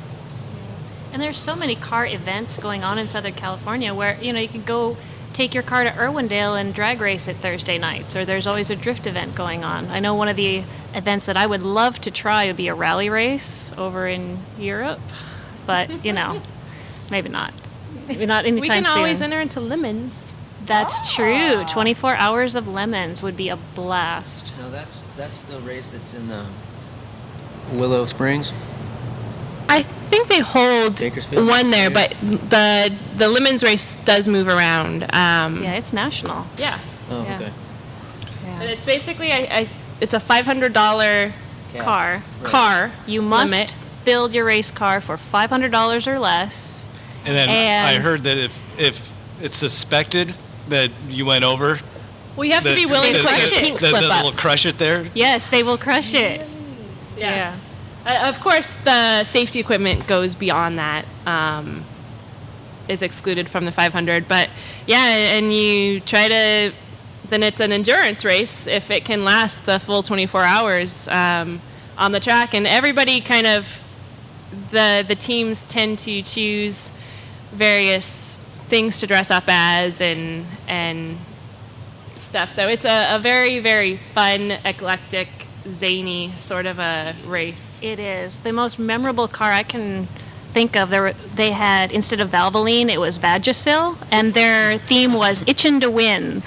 Speaker 5: And there's so many car events going on in Southern California where, you know, you can go take your car to Irwindale and drag race it Thursday nights, or there's always a drift event going on. I know one of the events that I would love to try would be a rally race over in Europe, but, you know, maybe not. Maybe not anytime
Speaker 3: We can
Speaker 5: soon.
Speaker 3: always enter into lemons.
Speaker 5: That's true. 24 hours of lemons would be a blast.
Speaker 2: Now that's the race that's in the Willow Springs.
Speaker 10: I think they hold
Speaker 2: Bakersfield?
Speaker 10: one there,
Speaker 2: Yeah.
Speaker 10: but the lemons race does move around.
Speaker 5: Yeah, it's national.
Speaker 3: Yeah.
Speaker 2: Oh,
Speaker 5: Yeah.
Speaker 2: okay.
Speaker 3: But it's basically it's a $500
Speaker 2: Cap.
Speaker 5: Car.
Speaker 2: Right.
Speaker 3: car.
Speaker 5: You must
Speaker 3: limit.
Speaker 5: build your race car for $500 or less.
Speaker 1: And then I
Speaker 5: And-
Speaker 1: heard that if it's suspected that you went over,
Speaker 3: Well, you have to be willing to
Speaker 10: crush
Speaker 3: put
Speaker 10: it.
Speaker 3: a pink slip
Speaker 1: they'll
Speaker 3: up.
Speaker 1: crush it there.
Speaker 5: Yes, they will crush it.
Speaker 3: Yeah. Of course, the safety equipment goes beyond that. Is excluded from the 500. But yeah, and you try to. Then it's an endurance race if it can last the full 24 hours on the track, and everybody kind of the teams tend to choose various things to dress up as and stuff. So it's a very, very fun, eclectic, zany sort of a race.
Speaker 5: It is. The most memorable car I can think of, they had, instead of Valvoline, it was Vagisil, and their theme was Itchin' to Win.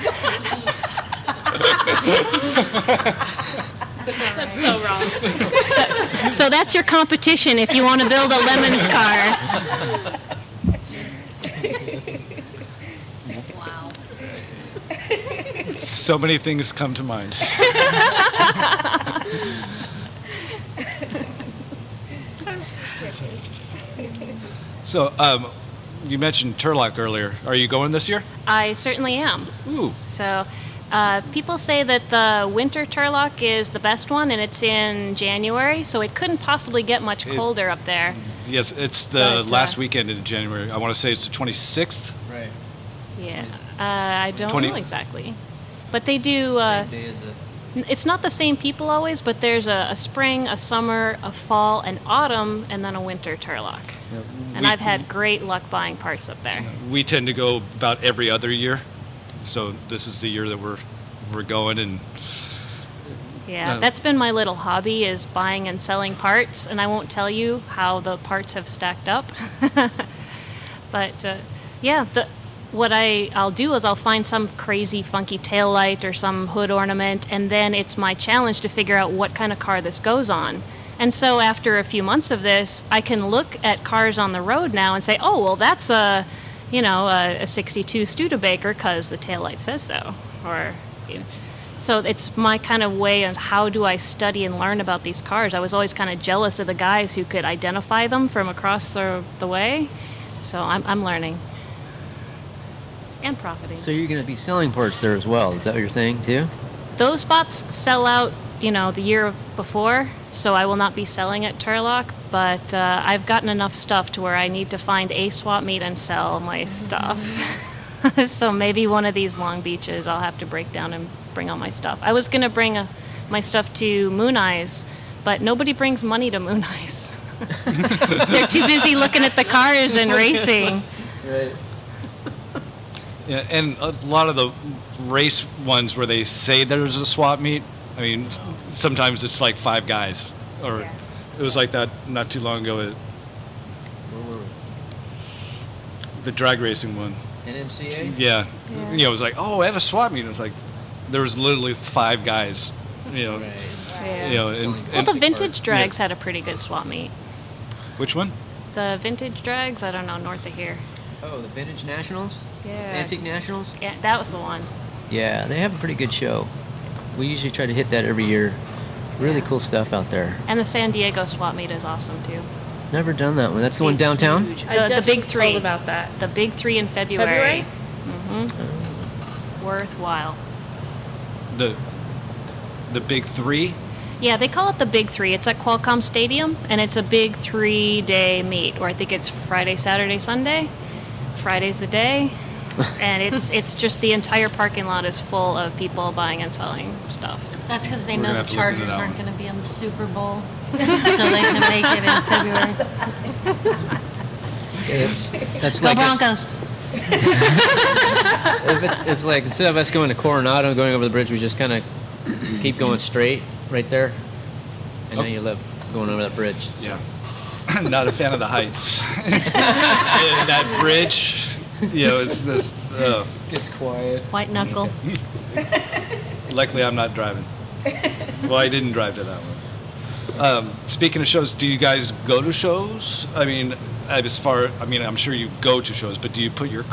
Speaker 3: That's so wrong.
Speaker 5: So that's your competition if you want to build a Lemons car.
Speaker 8: Wow.
Speaker 1: So many things come to mind. So, you mentioned Turlock earlier. Are you going this year?
Speaker 5: I certainly am.
Speaker 1: Ooh.
Speaker 5: So people say that the winter Turlock is the best one, and it's in January, so it couldn't possibly get much colder up there.
Speaker 1: Yes, it's the
Speaker 5: But,
Speaker 1: last weekend in January. I want to say it's the 26th.
Speaker 2: Right.
Speaker 5: Yeah, I don't
Speaker 1: 20
Speaker 5: know exactly. But they do,
Speaker 2: Same day as
Speaker 5: it's not the same people always, but there's a spring, a summer, a fall, an autumn, and then a winter Turlock. And I've had great luck buying parts up there.
Speaker 1: We tend to go about every other year, so this is the year that we're going. And
Speaker 5: Yeah, that's been my little hobby, is buying and selling parts, and I won't tell you how the parts have stacked up. But yeah, what I'll do is I'll find some crazy funky tail light or some hood ornament, and then it's my challenge to figure out what kind of car this goes on. And so after a few months of this, I can look at cars on the road now and say, oh, well, that's a 62 Studebaker because the taillight says so. Or, so it's my kind of way of how do I study and learn about these cars. I was always kind of jealous of the guys who could identify them from across the way. So I'm learning. And profiting.
Speaker 2: So you're going to be selling parts there as well. Is that what you're saying too?
Speaker 5: Those spots sell out, the year before, so I will not be selling at Turlock, but I've gotten enough stuff to where I need to find a swap meet and sell my stuff. So maybe one of these Long Beaches I'll have to break down and bring all my stuff. I was going to bring my stuff to Moon Eyes, but nobody brings money to Moon Eyes. They're too busy looking at the cars and racing.
Speaker 2: Right.
Speaker 1: yeah, and a lot of the race ones where they say there's a swap meet, I mean, sometimes it's like 5 guys, or it was like that not too long ago at
Speaker 2: Where were we?
Speaker 1: the drag racing one.
Speaker 2: NMCA?
Speaker 1: Yeah. It was like, oh, at a swap meet. It was like, there was literally 5 guys,
Speaker 2: Right.
Speaker 5: Well, the vintage drags had a pretty good swap meet.
Speaker 1: Which one?
Speaker 5: The vintage drags, I don't know, north of here.
Speaker 2: Oh, the Vintage Nationals?
Speaker 5: Yeah.
Speaker 2: Antique Nationals?
Speaker 5: Yeah, that was the one.
Speaker 2: Yeah, they have a pretty good show. We usually try to hit that every year. Really cool stuff out there.
Speaker 5: And the San Diego swap meet is awesome too.
Speaker 2: Never done that one. That's the one
Speaker 5: It's
Speaker 2: downtown?
Speaker 5: huge.
Speaker 3: I
Speaker 5: The
Speaker 3: just
Speaker 5: big
Speaker 3: was
Speaker 5: three.
Speaker 3: told about that.
Speaker 5: The big 3 in February.
Speaker 3: February?
Speaker 5: Worthwhile.
Speaker 1: The big 3?
Speaker 5: Yeah, they call it the big 3. It's at Qualcomm Stadium, and it's a big 3-day meet, or I think it's Friday, Saturday, Sunday. Friday's the day. and it's just the entire parking lot is full of people buying and selling stuff.
Speaker 8: That's because they
Speaker 1: We're
Speaker 8: know
Speaker 1: gonna
Speaker 8: the
Speaker 1: have to look into
Speaker 8: Chargers
Speaker 1: that
Speaker 8: aren't
Speaker 1: one.
Speaker 8: going to be on the Super Bowl, so they can make it in February.
Speaker 2: That's
Speaker 8: Go
Speaker 2: like
Speaker 8: Broncos.
Speaker 2: it's like instead of us going to Coronado and going over the bridge, we just kind of keep going straight right there, and
Speaker 1: Oh.
Speaker 2: then you live going over that bridge.
Speaker 1: Yeah. Not a fan of the heights. And that bridge, it's this.
Speaker 2: It's quiet.
Speaker 8: White knuckle.
Speaker 1: Luckily, I'm not driving. Well, I didn't drive to that one. Speaking of shows, do you guys go to shows? I mean, I'm sure you go to shows, but do you put your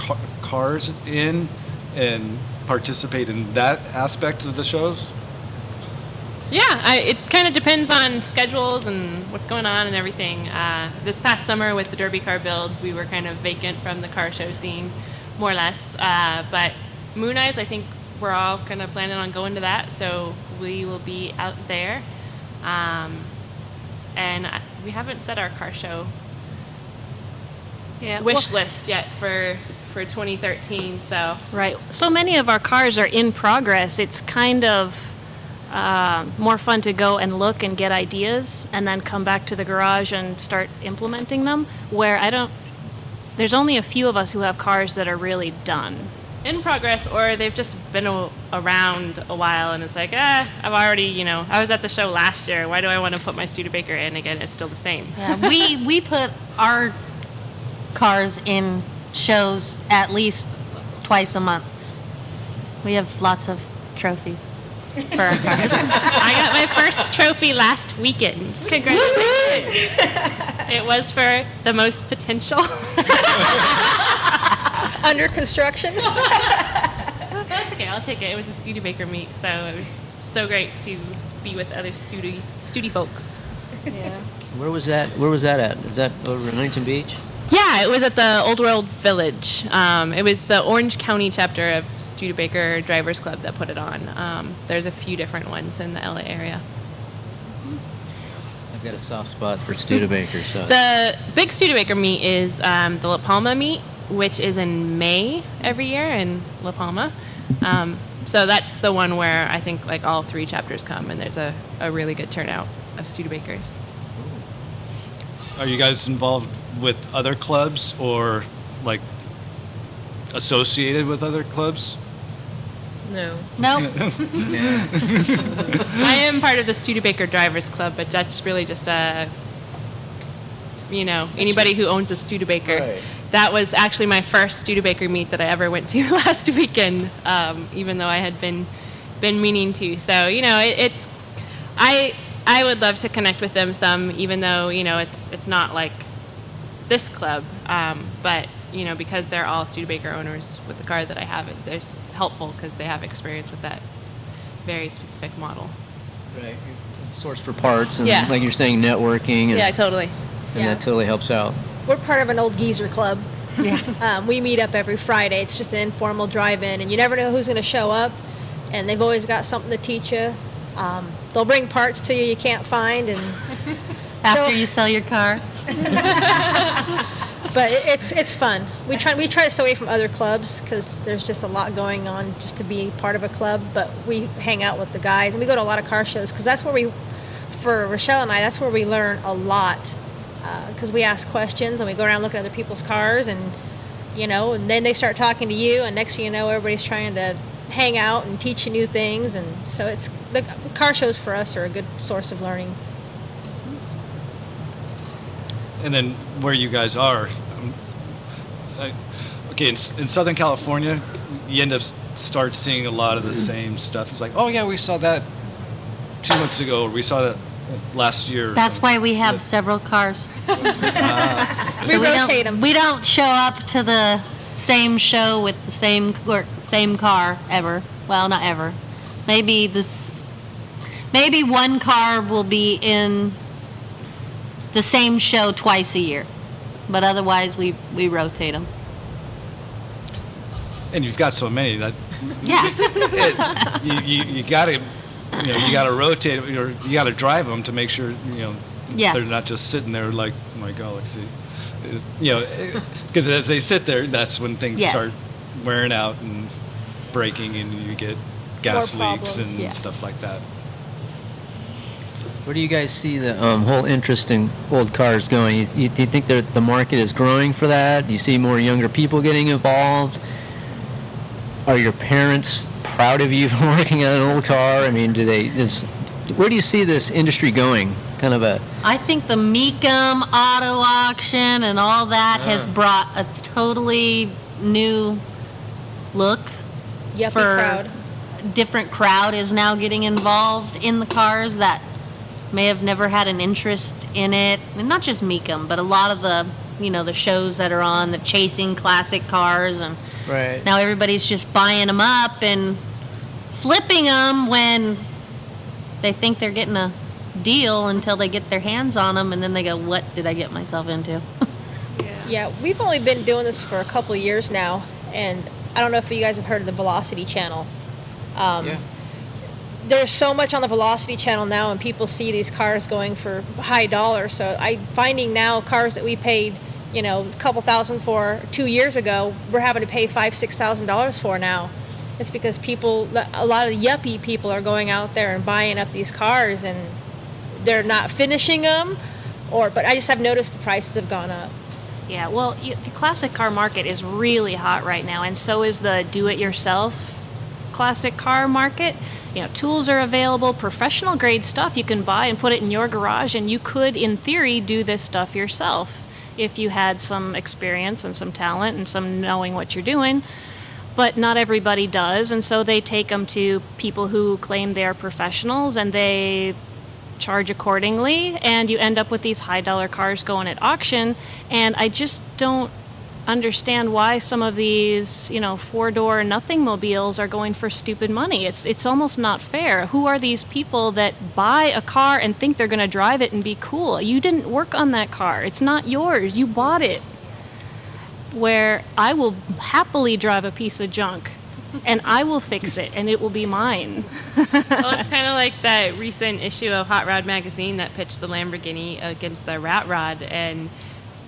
Speaker 1: cars in and participate in that aspect of the shows?
Speaker 3: Yeah, it kind of depends on schedules and what's going on and everything. This past summer with the Derby car build, we were kind of vacant from the car show scene, more or less. But Moon Eyes, I think we're all kind of planning on going to that, so we will be out there. And we haven't set our car show wish list yet for 2013. So
Speaker 5: Right. So many of our cars are in progress. It's kind of more fun to go and look and get ideas and then come back to the garage and start implementing them, where there's only a few of us who have cars that are really done.
Speaker 3: in progress, or they've just been around a while and it's like, I've already, I was at the show last year. Why do I want to put my Studebaker in again? It's still the same.
Speaker 8: Yeah, we put our cars in shows at least twice a month. We have lots of trophies for our cars.
Speaker 3: I got my first trophy last weekend. Congratulations. It was for the most potential.
Speaker 9: Under construction.
Speaker 3: That's okay, I'll take it. It was a Studebaker meet, so it was so great to be with other Studi folks.
Speaker 2: Yeah. Where was that at? Is that over in Huntington Beach?
Speaker 3: Yeah, it was at the Old World Village. It was the Orange County chapter of Studebaker Drivers Club that put it on. There's a few different ones in the LA area.
Speaker 2: I've got a soft spot for Studebaker. So
Speaker 3: The big Studebaker meet is the La Palma meet, which is in May every year in La Palma. So that's the one where I think like all three chapters come, and there's a really good turnout of Studebakers.
Speaker 1: Are you guys involved with other clubs or like associated with other clubs?
Speaker 7: No.
Speaker 8: Nope.
Speaker 3: I am part of the Studebaker Drivers Club, but that's really just anybody who owns a Studebaker.
Speaker 2: Right.
Speaker 3: That was actually my first Studebaker meet that I ever went to last weekend, even though I had been meaning to. So, it's I would love to connect with them some, even though, it's not like this club, but, because they're all Studebaker owners with the car that I have, it's helpful because they have experience with that very specific model.
Speaker 2: right, source for parts and
Speaker 3: Yeah.
Speaker 2: like you're saying, networking. And,
Speaker 3: Yeah, totally.
Speaker 2: and that totally helps out.
Speaker 9: We're part of an old geezer club.
Speaker 8: Yeah.
Speaker 9: We meet up every Friday. It's just an informal drive-in, and you never know who's going to show up. And they've always got something to teach you. They'll bring parts to you can't find, and
Speaker 8: After you sell your car.
Speaker 9: but it's fun. We try to stay away from other clubs because there's just a lot going on just to be part of a club. But we hang out with the guys, and we go to a lot of car shows because that's where for Rochelle and I, that's where we learn a lot. Because we ask questions and we go around looking at other people's cars, and and then they start talking to you, and next thing you know, everybody's trying to hang out and teach you new things, and so it's the car shows for us are a good source of learning.
Speaker 1: And then where you guys are, in Southern California, you end up start seeing a lot of the same stuff. It's like, oh yeah, we saw that 2 months ago, or we saw that last year.
Speaker 8: That's why we have several cars.
Speaker 9: We rotate them.
Speaker 8: We don't show up to the same show with the same car ever. Well, not ever. Maybe one car will be in the same show twice a year, but otherwise we rotate them.
Speaker 1: And you've got so many that
Speaker 8: Yeah.
Speaker 1: you gotta rotate them, or you gotta drive them to make sure
Speaker 8: Yes.
Speaker 1: they're not just sitting there like my Galaxy. Because as they sit there, that's when things
Speaker 8: Yes.
Speaker 1: start wearing out and breaking, and you get gas
Speaker 9: More
Speaker 1: leaks
Speaker 9: problems,
Speaker 1: and
Speaker 8: yes.
Speaker 1: stuff like that.
Speaker 2: Where do you guys see the whole interest in old cars going? Do you think that the market is growing for that? Do you see more younger people getting involved? Are your parents proud of you for working on an old car? I mean, where do you see this industry going? Kind of a...
Speaker 8: I think the Mecum auto auction and all that has brought a totally new look.
Speaker 9: Yuppie
Speaker 8: for
Speaker 9: crowd.
Speaker 8: Different crowd is now getting involved in the cars that may have never had an interest in it. And not just Mecum, but a lot of the, the shows that are on, the chasing classic cars, and
Speaker 2: Right.
Speaker 8: now everybody's just buying them up and flipping them when they think they're getting a deal until they get their hands on them, and then they go, what did I get myself into?
Speaker 9: Yeah, we've only been doing this for a couple of years now, and I don't know if you guys have heard of the Velocity channel.
Speaker 2: Yeah.
Speaker 9: There's so much on the Velocity channel now, and people see these cars going for high dollar. So I'm finding now cars that we paid, a couple thousand for 2 years ago, we're having to pay $5,000-$6,000 for now. It's because a lot of yuppie people are going out there and buying up these cars, and they're not finishing them, but I just have noticed the prices have gone up.
Speaker 5: Yeah, well, the classic car market is really hot right now, and so is the do-it-yourself classic car market. Tools are available, professional grade stuff you can buy and put it in your garage, and you could, in theory, do this stuff yourself if you had some experience and some talent and some knowing what you're doing. But not everybody does, and so they take them to people who claim they are professionals, and they charge accordingly, and you end up with these high-dollar cars going at auction. And I just don't understand why some of these, four-door nothing mobiles are going for stupid money. It's almost not fair. Who are these people that buy a car and think they're going to drive it and be cool? You didn't work on that car. It's not yours. You bought it. Where I will happily drive a piece of junk, and I will fix it, and it will be mine.
Speaker 3: Well, it's kind of like that recent issue of Hot Rod magazine that pitched the Lamborghini against the Rat Rod, and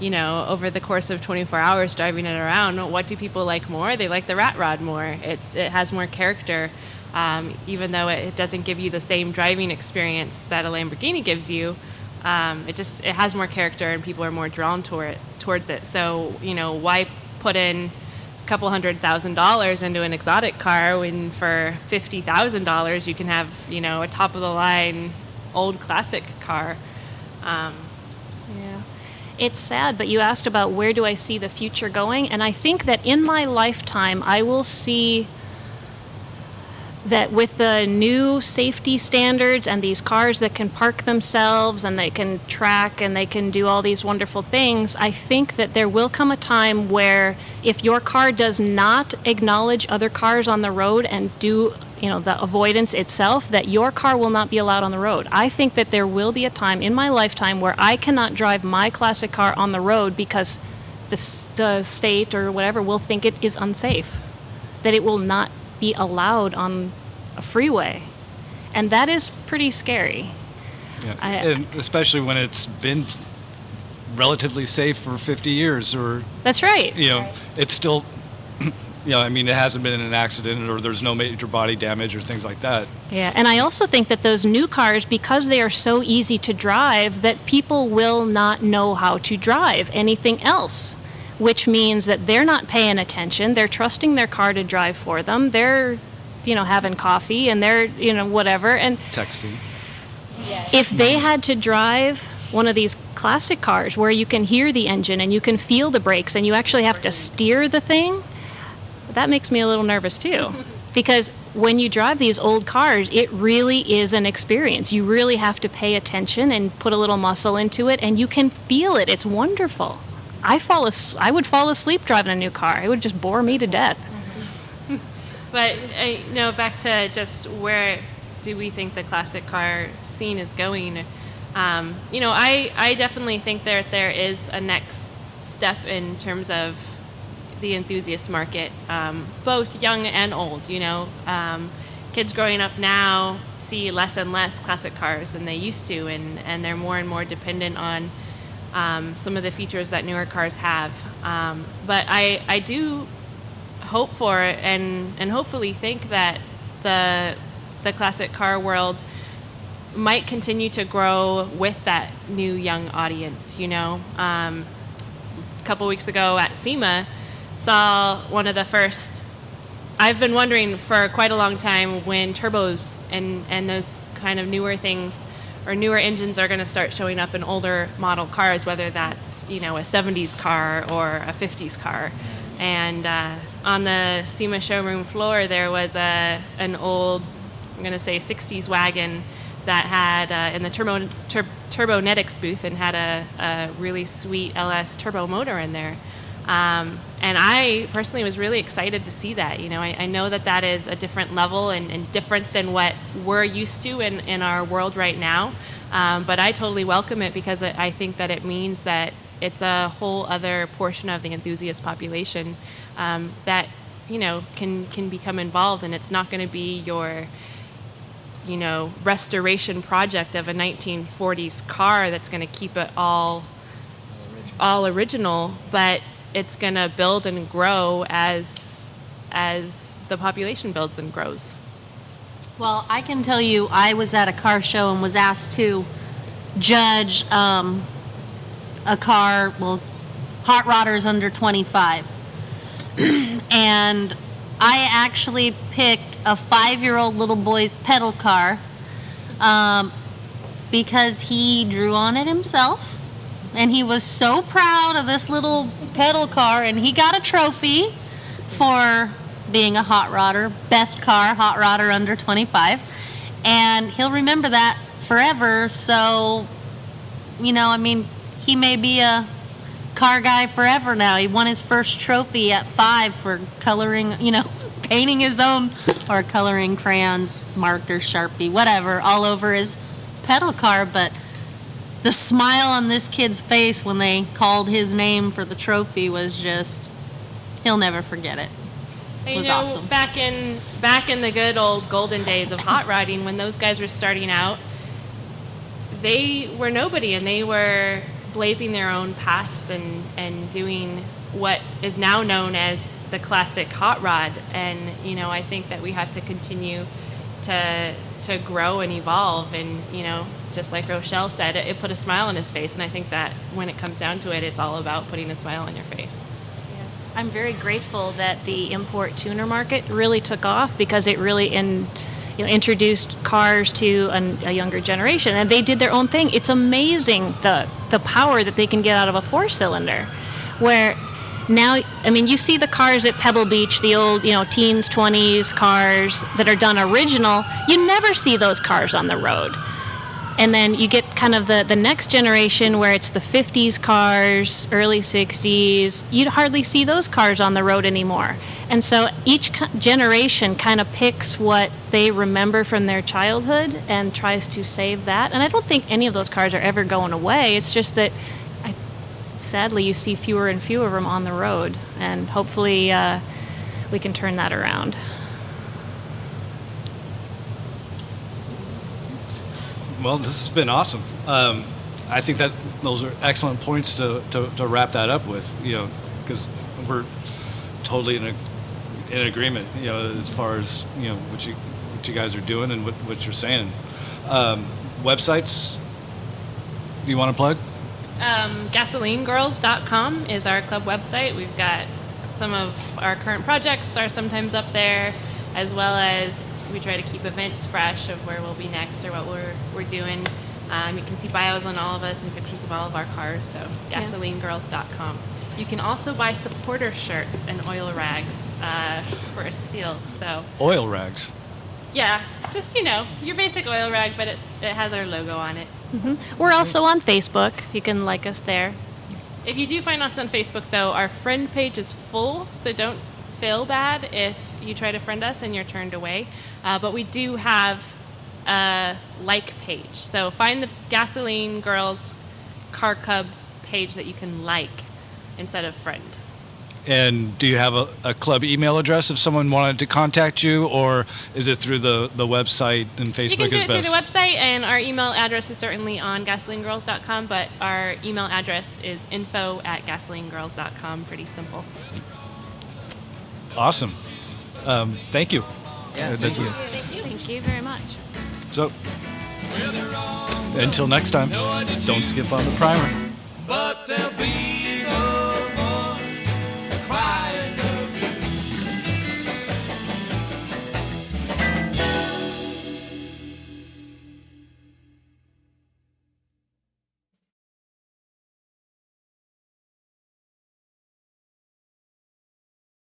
Speaker 3: over the course of 24 hours driving it around, what do people like more? They like the Rat Rod more. It has more character, even though it doesn't give you the same driving experience that a Lamborghini gives you. It has more character, and people are more drawn towards it. So why put in a couple $100,000 into an exotic car when for $50,000 you can have a top of the line old classic car?
Speaker 5: Yeah. It's sad, but you asked about where do I see the future going, and I think that in my lifetime I will see that with the new safety standards and these cars that can park themselves and they can track and they can do all these wonderful things, I think that there will come a time where if your car does not acknowledge other cars on the road and do the avoidance itself, that your car will not be allowed on the road. I think that there will be a time in my lifetime where I cannot drive my classic car on the road because the state or whatever will think it is unsafe, that it will not be allowed on a freeway. And that is pretty scary.
Speaker 1: Yeah. And especially when it's been relatively safe for 50 years or...
Speaker 5: That's right.
Speaker 1: It's still... it hasn't been in an accident or there's no major body damage or things like that.
Speaker 5: Yeah, and I also think that those new cars, because they are so easy to drive, that people will not know how to drive anything else, which means that they're not paying attention. They're trusting their car to drive for them. They're, having coffee and they're, whatever. And
Speaker 1: texting.
Speaker 5: If they had to drive one of these classic cars where you can hear the engine and you can feel the brakes and you actually have to steer the thing, that makes me a little nervous too. Because when you drive these old cars, it really is an experience. You really have to pay attention and put a little muscle into it, and you can feel it. It's wonderful. I would fall asleep driving a new car. It would just bore me to death.
Speaker 3: But back to just where do we think the classic car scene is going? I definitely think that there is a next step in terms of the enthusiast market, both young and old. Kids growing up now see less and less classic cars than they used to, and they're more and more dependent on some of the features that newer cars have. But I do hope for and hopefully think that the classic car world might continue to grow with that new young audience. A couple weeks ago at SEMA, saw one of the first. I've been wondering for quite a long time when turbos and those kind of newer things or newer engines are going to start showing up in older model cars, whether that's a 70s car or a 50s car. And on the SEMA showroom floor, there was an old, I'm going to say 60s wagon that had in the Turbonetics booth and had a really sweet LS turbo motor in there. And I personally was really excited to see that. I know that is a different level and different than what we're used to in our world right now. But I totally welcome it because I think that it means that it's a whole other portion of the enthusiast population that, can become involved. And it's not going to be your, restoration project of a 1940s car that's going to keep it all original, but it's going to build and grow as the population builds and grows.
Speaker 8: Well, I can tell you, I was at a car show and was asked to judge a car, hot rodders under 25. And I actually picked a 5-year-old little boy's pedal car because he drew on it himself. And he was so proud of this little pedal car, and he got a trophy for being a hot rodder, best car, hot rodder under 25. And he'll remember that forever. So, he may be a car guy forever now. He won his first trophy at 5 for coloring, painting his own, or coloring crayons, markers, Sharpie, whatever, all over his pedal car. But the smile on this kid's face when they called his name for the trophy was just, he'll never forget it. It was awesome.
Speaker 3: Back in the good old golden days of hot rodding, when those guys were starting out, they were nobody, and they were blazing their own paths and doing what is now known as the classic hot rod. And I think that we have to continue to grow and evolve, and just like Rochelle said, it put a smile on his face. And I think that when it comes down to it, it's all about putting a smile on your face.
Speaker 5: Yeah. I'm very grateful that the import tuner market really took off, because it really introduced cars to a younger generation, and they did their own thing. It's amazing the power that they can get out of a 4-cylinder, where now, you see the cars at Pebble Beach, the old, teens, 20s cars that are done original. You never see those cars on the road. And then you get kind of the next generation where it's the 50s cars, early 60s. You'd hardly see those cars on the road anymore. And so each generation kind of picks what they remember from their childhood and tries to save that. And I don't think any of those cars are ever going away. It's just that, sadly, you see fewer and fewer of them on the road. And hopefully we can turn that around.
Speaker 1: Well, this has been awesome. I think that those are excellent points to wrap that up with, because we're totally in agreement, as far as, what you guys are doing and what you're saying. Websites you want to plug?
Speaker 3: GasolineGirls.com is our club website. We've got some of our current projects are sometimes up there, as well as we try to keep events fresh of where we'll be next or what we're doing. You can see bios on all of us and pictures of all of our cars, so GasolineGirls.com. You can also buy supporter shirts and oil rags for a steal. So
Speaker 1: oil rags?
Speaker 3: Yeah, just, your basic oil rag, but it has our logo on it.
Speaker 5: Mm-hmm. We're also on Facebook. You can like us there.
Speaker 3: If you do find us on Facebook, though, our friend page is full, so don't feel bad if you try to friend us and you're turned away. But we do have a like page. So find the Gasoline Girls Car Club page that you can like instead of friend.
Speaker 1: And do you have a club email address if someone wanted to contact you, or is it through the website and Facebook?
Speaker 3: You can do it
Speaker 1: best?
Speaker 3: through the website, and our email address is certainly on GasolineGirls.com, but our email address is info@GasolineGirls.com. Pretty simple.
Speaker 1: Awesome. Thank you.
Speaker 2: Yeah,
Speaker 1: That's
Speaker 2: thank you.
Speaker 1: it.
Speaker 5: Thank you very much.
Speaker 1: So, until next time, don't skip on the primer.
Speaker 11: But there'll be